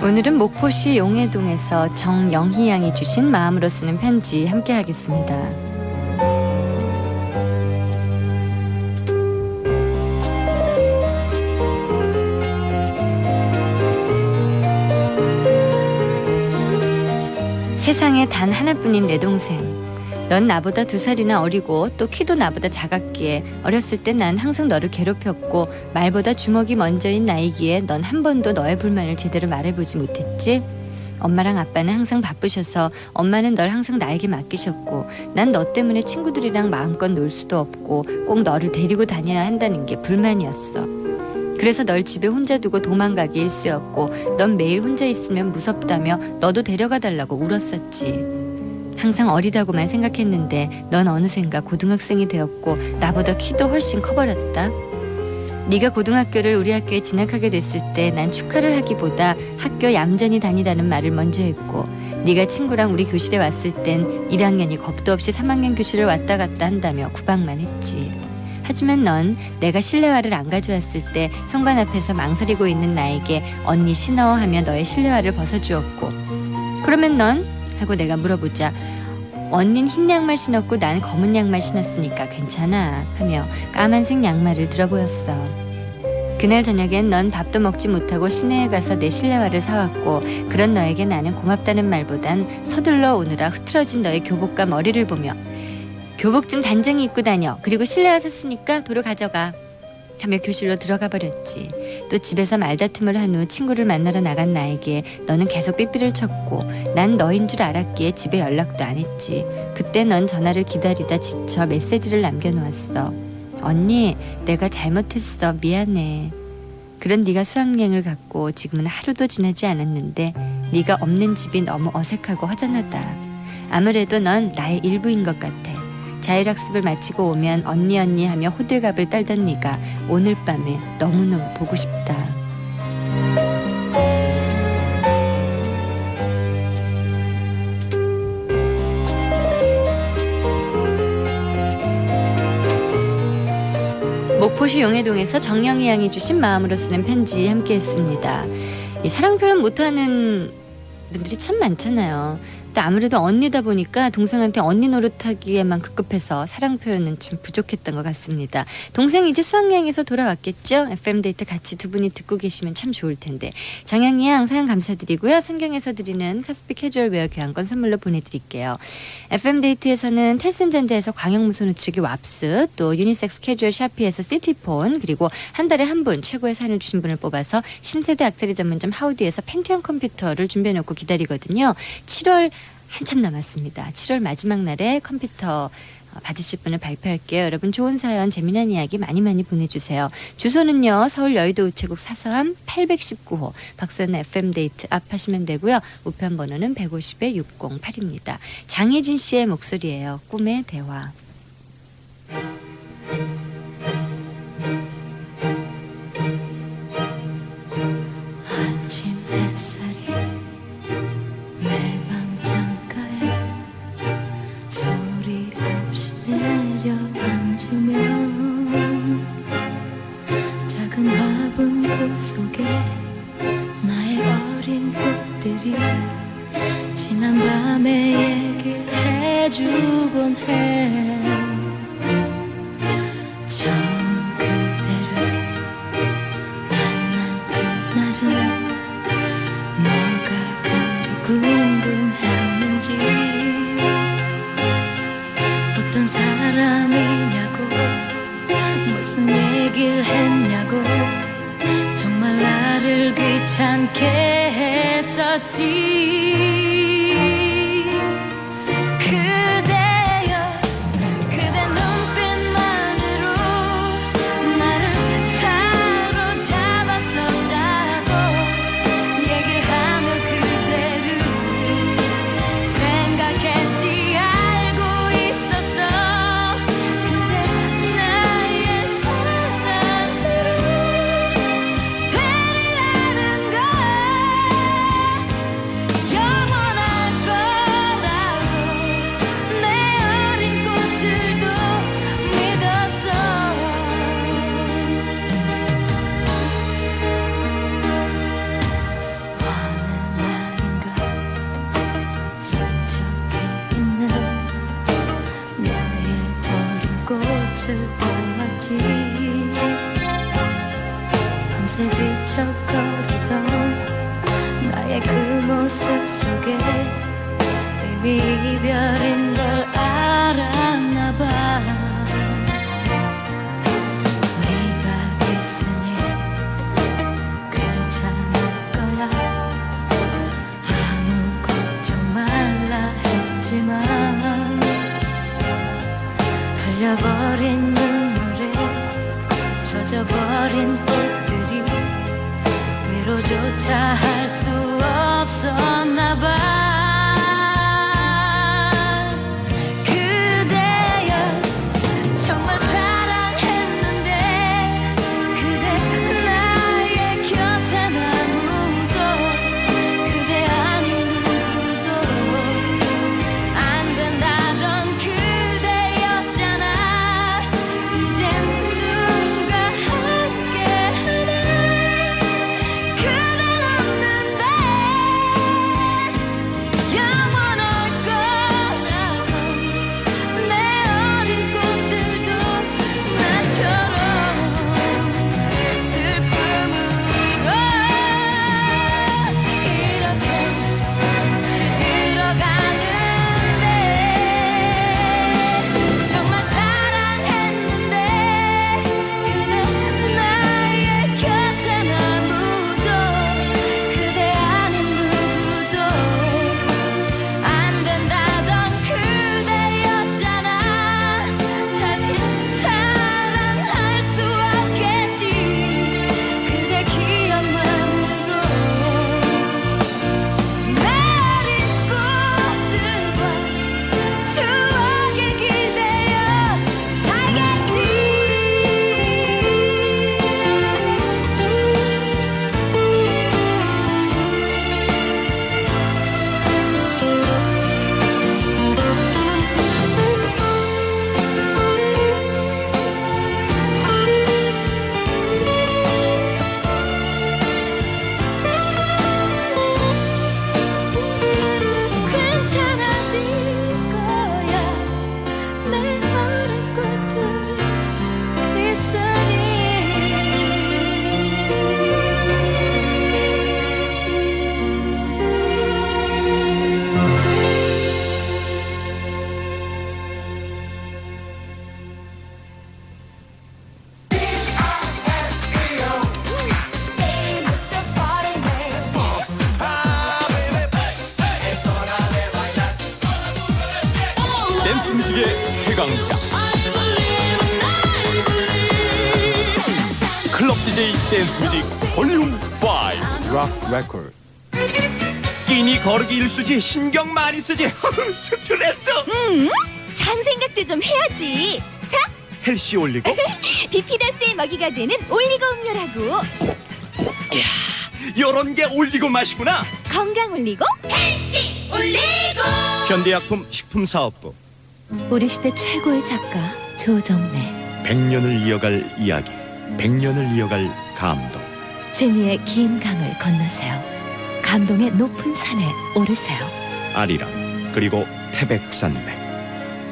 오늘은 목포시 용해동에서 정영희 양이 주신 마음으로 쓰는 편지 함께 하겠습니다. 세상에 단 하나뿐인 내 동생. 넌 나보다 2살이나 어리고 또 키도 나보다 작았기에 어렸을 때 난 항상 너를 괴롭혔고 말보다 주먹이 먼저인 나이기에 넌 한 번도 너의 불만을 제대로 말해보지 못했지. 엄마랑 아빠는 항상 바쁘셔서 엄마는 널 항상 나에게 맡기셨고 난 너 때문에 친구들이랑 마음껏 놀 수도 없고 꼭 너를 데리고 다녀야 한다는 게 불만이었어. 그래서 널 집에 혼자 두고 도망가기 일쑤였고 넌 매일 혼자 있으면 무섭다며 너도 데려가 달라고 울었었지. 항상 어리다고만 생각했는데 넌 어느샌가 고등학생이 되었고 나보다 키도 훨씬 커버렸다. 네가 고등학교를 우리 학교에 진학하게 됐을 때 난 축하를 하기보다 학교 얌전히 다니라는 말을 먼저 했고 네가 친구랑 우리 교실에 왔을 땐 1학년이 겁도 없이 3학년 교실을 왔다 갔다 한다며 구박만 했지. 하지만 넌 내가 실내화를 안 가져왔을 때 현관 앞에서 망설이고 있는 나에게 언니 신어 하며 너의 실내화를 벗어주었고 그러면 넌? 하고 내가 물어보자 언닌 흰 양말 신었고 난 검은 양말 신었으니까 괜찮아 하며 까만색 양말을 들어보였어. 그날 저녁엔 넌 밥도 먹지 못하고 시내에 가서 내 실내화를 사왔고 그런 너에게 나는 고맙다는 말보단 서둘러 오느라 흐트러진 너의 교복과 머리를 보며 교복 좀 단정히 입고 다녀. 그리고 실내화 샀으니까 도로 가져가. 하며 교실로 들어가 버렸지. 또 집에서 말다툼을 한 후 친구를 만나러 나간 나에게 너는 계속 삐삐를 쳤고 난 너인 줄 알았기에 집에 연락도 안 했지. 그때 넌 전화를 기다리다 지쳐 메시지를 남겨놓았어. 언니, 내가 잘못했어. 미안해. 그런 네가 수학여행을 갔고 지금은 하루도 지나지 않았는데 네가 없는 집이 너무 어색하고 허전하다. 아무래도 넌 나의 일부인 것 같아. 자율학습을 마치고 오면 언니 하며 호들갑을 떨던 네가 오늘 밤에 너무너무 보고 싶다. 목포시 용해동에서 정영희 양이 주신 마음으로 쓰는 편지 함께했습니다. 이 사랑 표현 못하는 분들이 참 많잖아요. 또 아무래도 언니다 보니까 동생한테 언니 노릇하기에만 급급해서 사랑 표현은 좀 부족했던 것 같습니다. 동생이 이제 수학여행에서 돌아왔겠죠? FM데이트 같이 두 분이 듣고 계시면 참 좋을 텐데. 정영희 양 사연 감사드리고요. 상경에서 드리는 카스피 캐주얼 웨어 교환권 선물로 보내드릴게요. FM데이트에서는 텔슨전자에서 광역무선 우측기 왑스, 또 유니섹스 캐주얼 샤피에서 시티폰, 그리고 한 달에 한 분 최고의 사연을 주신 분을 뽑아서 신세대 악세리 전문점 하우디에서 펜티엄 컴퓨터를 준비해놓고 기다리거든요. 7월 한참 남았습니다. 7월 마지막 날에 컴퓨터 받으실 분을 발표할게요. 여러분 좋은 사연, 재미난 이야기 많이 보내주세요. 주소는요. 서울 여의도 우체국 사서함 819호 박선의 FM데이트 앞 하시면 되고요. 우편 번호는 150-608입니다. 장혜진 씨의 목소리예요. 꿈의 대화. 아침 햇살이 내 방 창가에 소리 없이 내려앉으면 작은 화분 그 속에 나의 어린 꽃들이 지난 밤의 얘기를 해주곤 해. 처음 그대를 만난 그날은 뭐가 그리 궁금했는지 어떤 사람이냐고 무슨 얘기를 했냐고 정말 나를 귀찮게 했었지. 그대여 그대 눈빛만으로 나를 사로잡았었다고 얘기를 하며 그대를 생각했지. 알고 있었어 그대 나의 사랑으로 되리라는 걸 영원할 거라고 내 어린 꽃들도 믿었어. 어느 날인가 수척해 있는 너의 어린 꽃을 보았지. 밤새 뒤척거리던 나의 그 모습 속에 이별인 걸 알았나 봐. 네가 있으니 괜찮을 거야. 아무 걱정 말라 했지만 흘려버린 눈물에 젖어버린 꽃들이 위로조차 할 수 없었나 봐. 그대여 정말 사랑했는데 그대 나의 곁엔 아무도 그대 아닌 누구도 안 된다던 그대였잖아. 이젠 누가 함께하나. 그댄 없는데 영원할 거라고. 내 어린 꽃들도 나처럼 슬픔으로 이렇게 시들어가는데 정말 사랑했는데 그대 나의 곁엔 아무도 그대 아닌 누구도 안 된다던 그대였잖아. 다시 사랑할 수 없겠지. 그대 기억만으로 내린 꽃들과 추억에 기대어 살겠지. 괜찮아질 거야. 내 어린 꽃들이 있으니. 댄스 뮤직의 최강자 클럽 DJ 댄스 뮤직 볼륨 5 락 레코드. 끼니 거르기 일수지 신경 많이 쓰지. 스트레스. 잔 생각도 좀 해야지. 자, 헬시 올리고 비피더스의 먹이가 되는 올리고 음료라고. 요런 게 올리고 맛이구나. 건강 올리고 헬시 올리고. 현대약품 식품사업부. 우리 시대 최고의 작가 조정래. 100년을 이어갈 이야기, 100년을 이어갈 감동. 재미의 긴 강을 건너세요. 감동의 높은 산에 오르세요. 아리랑 그리고 태백산맥.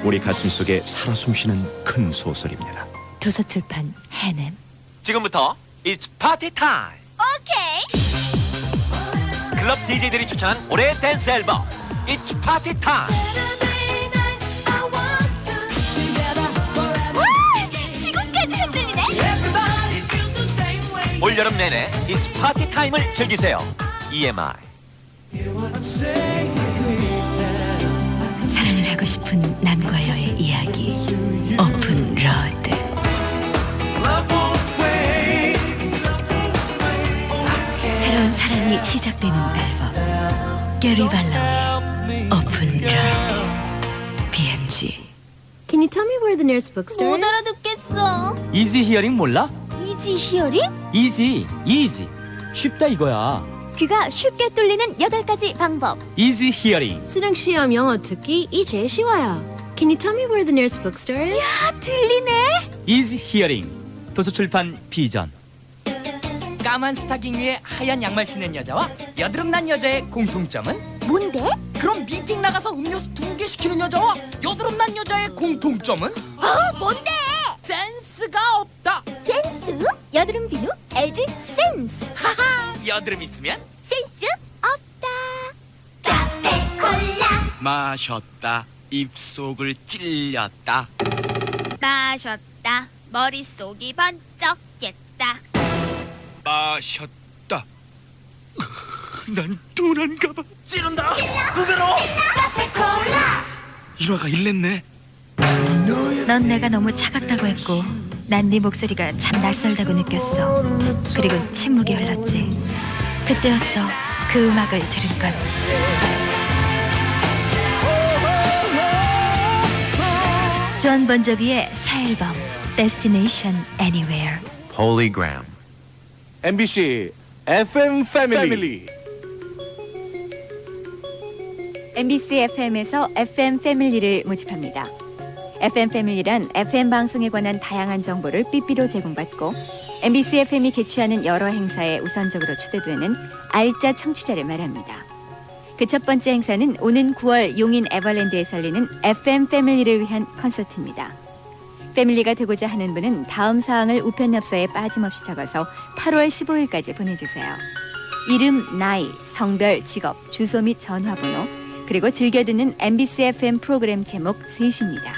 우리 가슴 속에 살아 숨쉬는 큰 소설입니다. 도서출판 해냄. 지금부터 It's Party Time. 오케이. 클럽 DJ들이 추천한 올해의 댄스 앨범 It's Party Time. 와, 지금까지 흔들리네. 올여름 내내 It's Party Time을 즐기세요. EMI. 사랑을 하고 싶은 남과여의 이야기. 오픈 로드. 새로운 사랑이 시작되는 앨범. 게리 발로의 오픈 로드. BMG. Can you tell me where the nearest bookstore is? 못 알아듣겠어. 이지 히어링 몰라? 이지 히어링? 이지 쉽다 이거야. 귀가 쉽게 뚫리는 8가지 방법. 이지 히어링. 수능 시험 영어 듣기 이제 쉬워요. Can you tell me where the nearest bookstore is? 야, 들리네. 이지 히어링. 도서출판 비전. 까만 스타킹 위에 하얀 양말 신는 여자와 여드름난 여자의 공통점은? 뭔데? 그럼 미팅 나가서 음료수 2개 시키는 여자와 여드름난 여자의 공통점은? 뭔데? 센스가 없다. 센스? 여드름 비누 LG 센스. 하하, 여드름 있으면 센스 없다. 카페 콜라 마셨다 입속을 찔렸다. 마셨다. 머릿속이 번쩍겠다. 마셨다. 난 둔한가 봐. 찌른다. 두 배로. 일화가 일냈네. 넌 내가 너무 차갑다고 했고 난 네 목소리가 참 낯설다고 느꼈어. 그리고 침묵이 흘렀지. 그때였어. 그 음악을 들은 건. 존 본조비의 새 앨범 Destination Anywhere. Polygram. MBC FM 패밀리. MBC FM에서 FM 패밀리를 모집합니다. FM 패밀리란 FM 방송에 관한 다양한 정보를 삐삐로 제공받고 MBC FM이 개최하는 여러 행사에 우선적으로 초대되는 알짜 청취자를 말합니다. 그 첫 번째 행사는 오는 9월 용인 에버랜드에서 열리는 FM 패밀리를 위한 콘서트입니다. 패밀리가 되고자 하는 분은 다음 사항을 우편엽서에 빠짐없이 적어서 8월 15일까지 보내주세요. 이름, 나이, 성별, 직업, 주소 및 전화번호, 그리고 즐겨 듣는 MBC FM 프로그램 제목 셋입니다.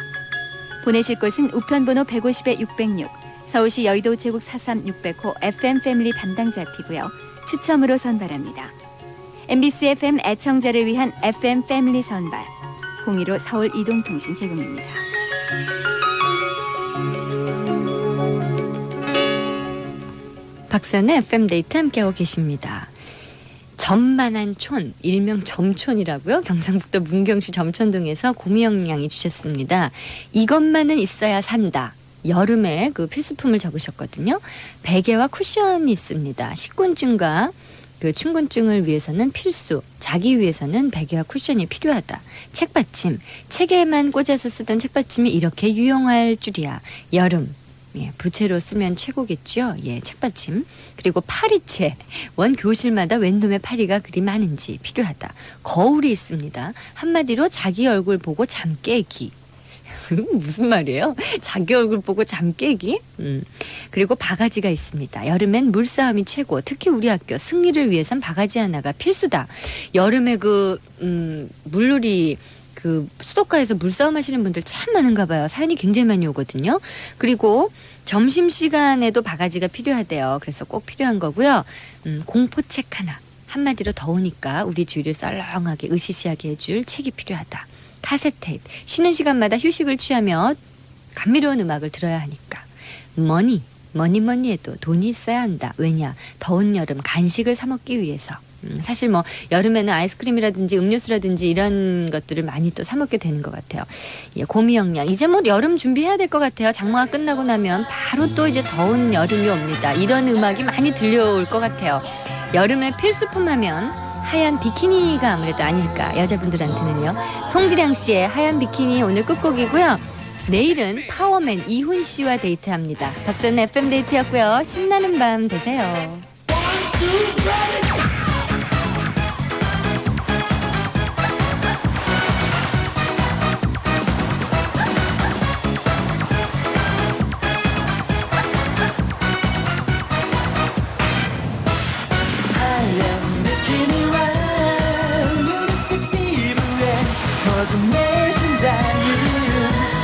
보내실 곳은 우편번호 150-606, 서울시 여의도 제국 43600호 FM 패밀리 담당자 앞이고요. 추첨으로 선발합니다. MBC FM 애청자를 위한 FM 패밀리 선발 02로 서울 이동통신 제공입니다. 박선의 FM 데이트 함께하고 계십니다. 점만한 촌, 일명 점촌이라고요. 경상북도 문경시 점촌동에서 고미영 양이 주셨습니다. 이것만은 있어야 산다. 여름에 그 필수품을 적으셨거든요. 베개와 쿠션이 있습니다. 식곤증과 그 춘곤증을 위해서는 필수, 자기 위해서는 베개와 쿠션이 필요하다. 책받침, 책에만 꽂아서 쓰던 책받침이 이렇게 유용할 줄이야. 여름, 예, 부채로 쓰면 최고겠죠. 예, 책받침. 그리고 파리채, 원 교실마다 웬 놈의 파리가 그리 많은지 필요하다. 거울이 있습니다. 한마디로 자기 얼굴 보고 잠 깨기. 무슨 말이에요? 자기 얼굴 보고 잠 깨기? 그리고 바가지가 있습니다. 여름엔 물싸움이 최고. 특히 우리 학교 승리를 위해선 바가지 하나가 필수다. 여름에 물놀이 수도가에서 물싸움 하시는 분들 참 많은가 봐요. 사연이 굉장히 많이 오거든요. 그리고 점심시간에도 바가지가 필요하대요. 그래서 꼭 필요한 거고요. 공포책 하나. 한마디로 더우니까 우리 주위를 썰렁하게 으시시하게 해줄 책이 필요하다. 카세트 테이프. 쉬는 시간마다 휴식을 취하며 감미로운 음악을 들어야 하니까. 머니 해도 돈이 있어야 한다. 왜냐? 더운 여름 간식을 사 먹기 위해서. 사실 여름에는 아이스크림이라든지 음료수라든지 이런 것들을 많이 또 사 먹게 되는 것 같아요. 예, 고미영양. 이제 여름 준비해야 될 것 같아요. 장마가 끝나고 나면 바로 또 이제 더운 여름이 옵니다. 이런 음악이 많이 들려올 것 같아요. 여름에 필수품 하면 하얀 비키니가 아무래도 아닐까. 여자분들한테는요. 송지량 씨의 하얀 비키니 오늘 끝곡이고요. 내일은 파워맨 이훈 씨와 데이트합니다. 박선의 FM 데이트였고요. 신나는 밤 되세요. 내 심장이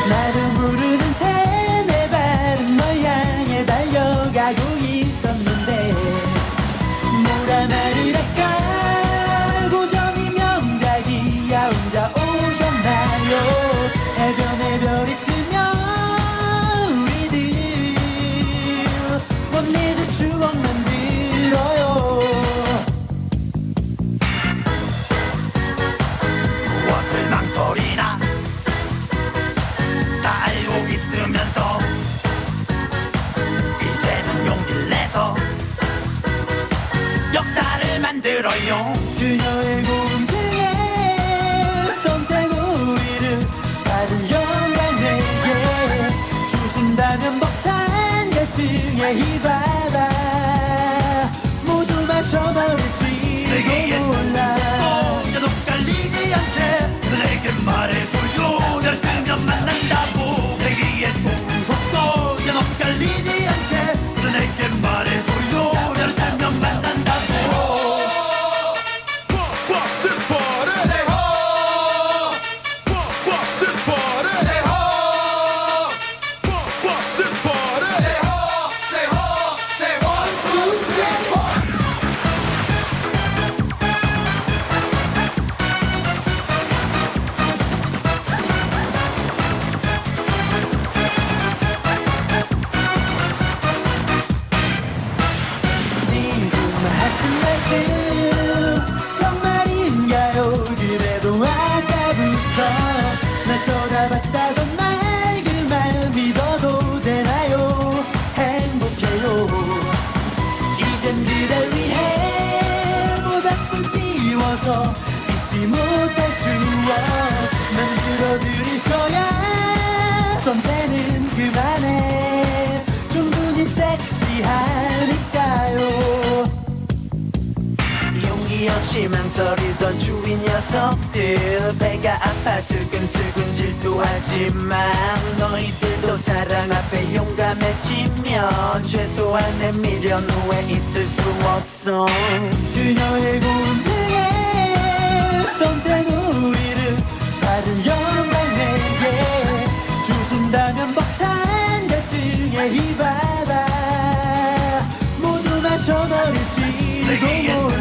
나도 모르는 새 내 발은 널 향해 달려가고 있었는데 뭐라 말이랄까 고정이 명작이야. 혼자 오셨나요? 해변에 별이 뜨면 우리들 원래도 추억 만들어요. 무엇을 망설이나 다 알고 있으면서 이제는 용기를 내서 역사를 만들어요. 그녀의 고운 등에 손 떼고 위를 다른 영광 내게 주신다면 벅찬 열정의 이 바다 모두 마셔버릴지도 몰라. 혼자도 깔리지 않게 내게 말해줘요. 날 뜨면 만난다고 내기에 동속도 야너 깔리지 않게 내게 말해줘요. 날 뜨면 만난다고. 잠시 망설이던 주위 녀석들 배가 아파 슬근슬근 질투하지만 너희들도 사랑 앞에 용감해지면 최소한 내 미련 후에 있을 수 없어 그녀의 고운데 선택 우리를 다른 영광에게 주신다면 벅찬 갈증의 이 바다 모두 마셔버릴지도 몰라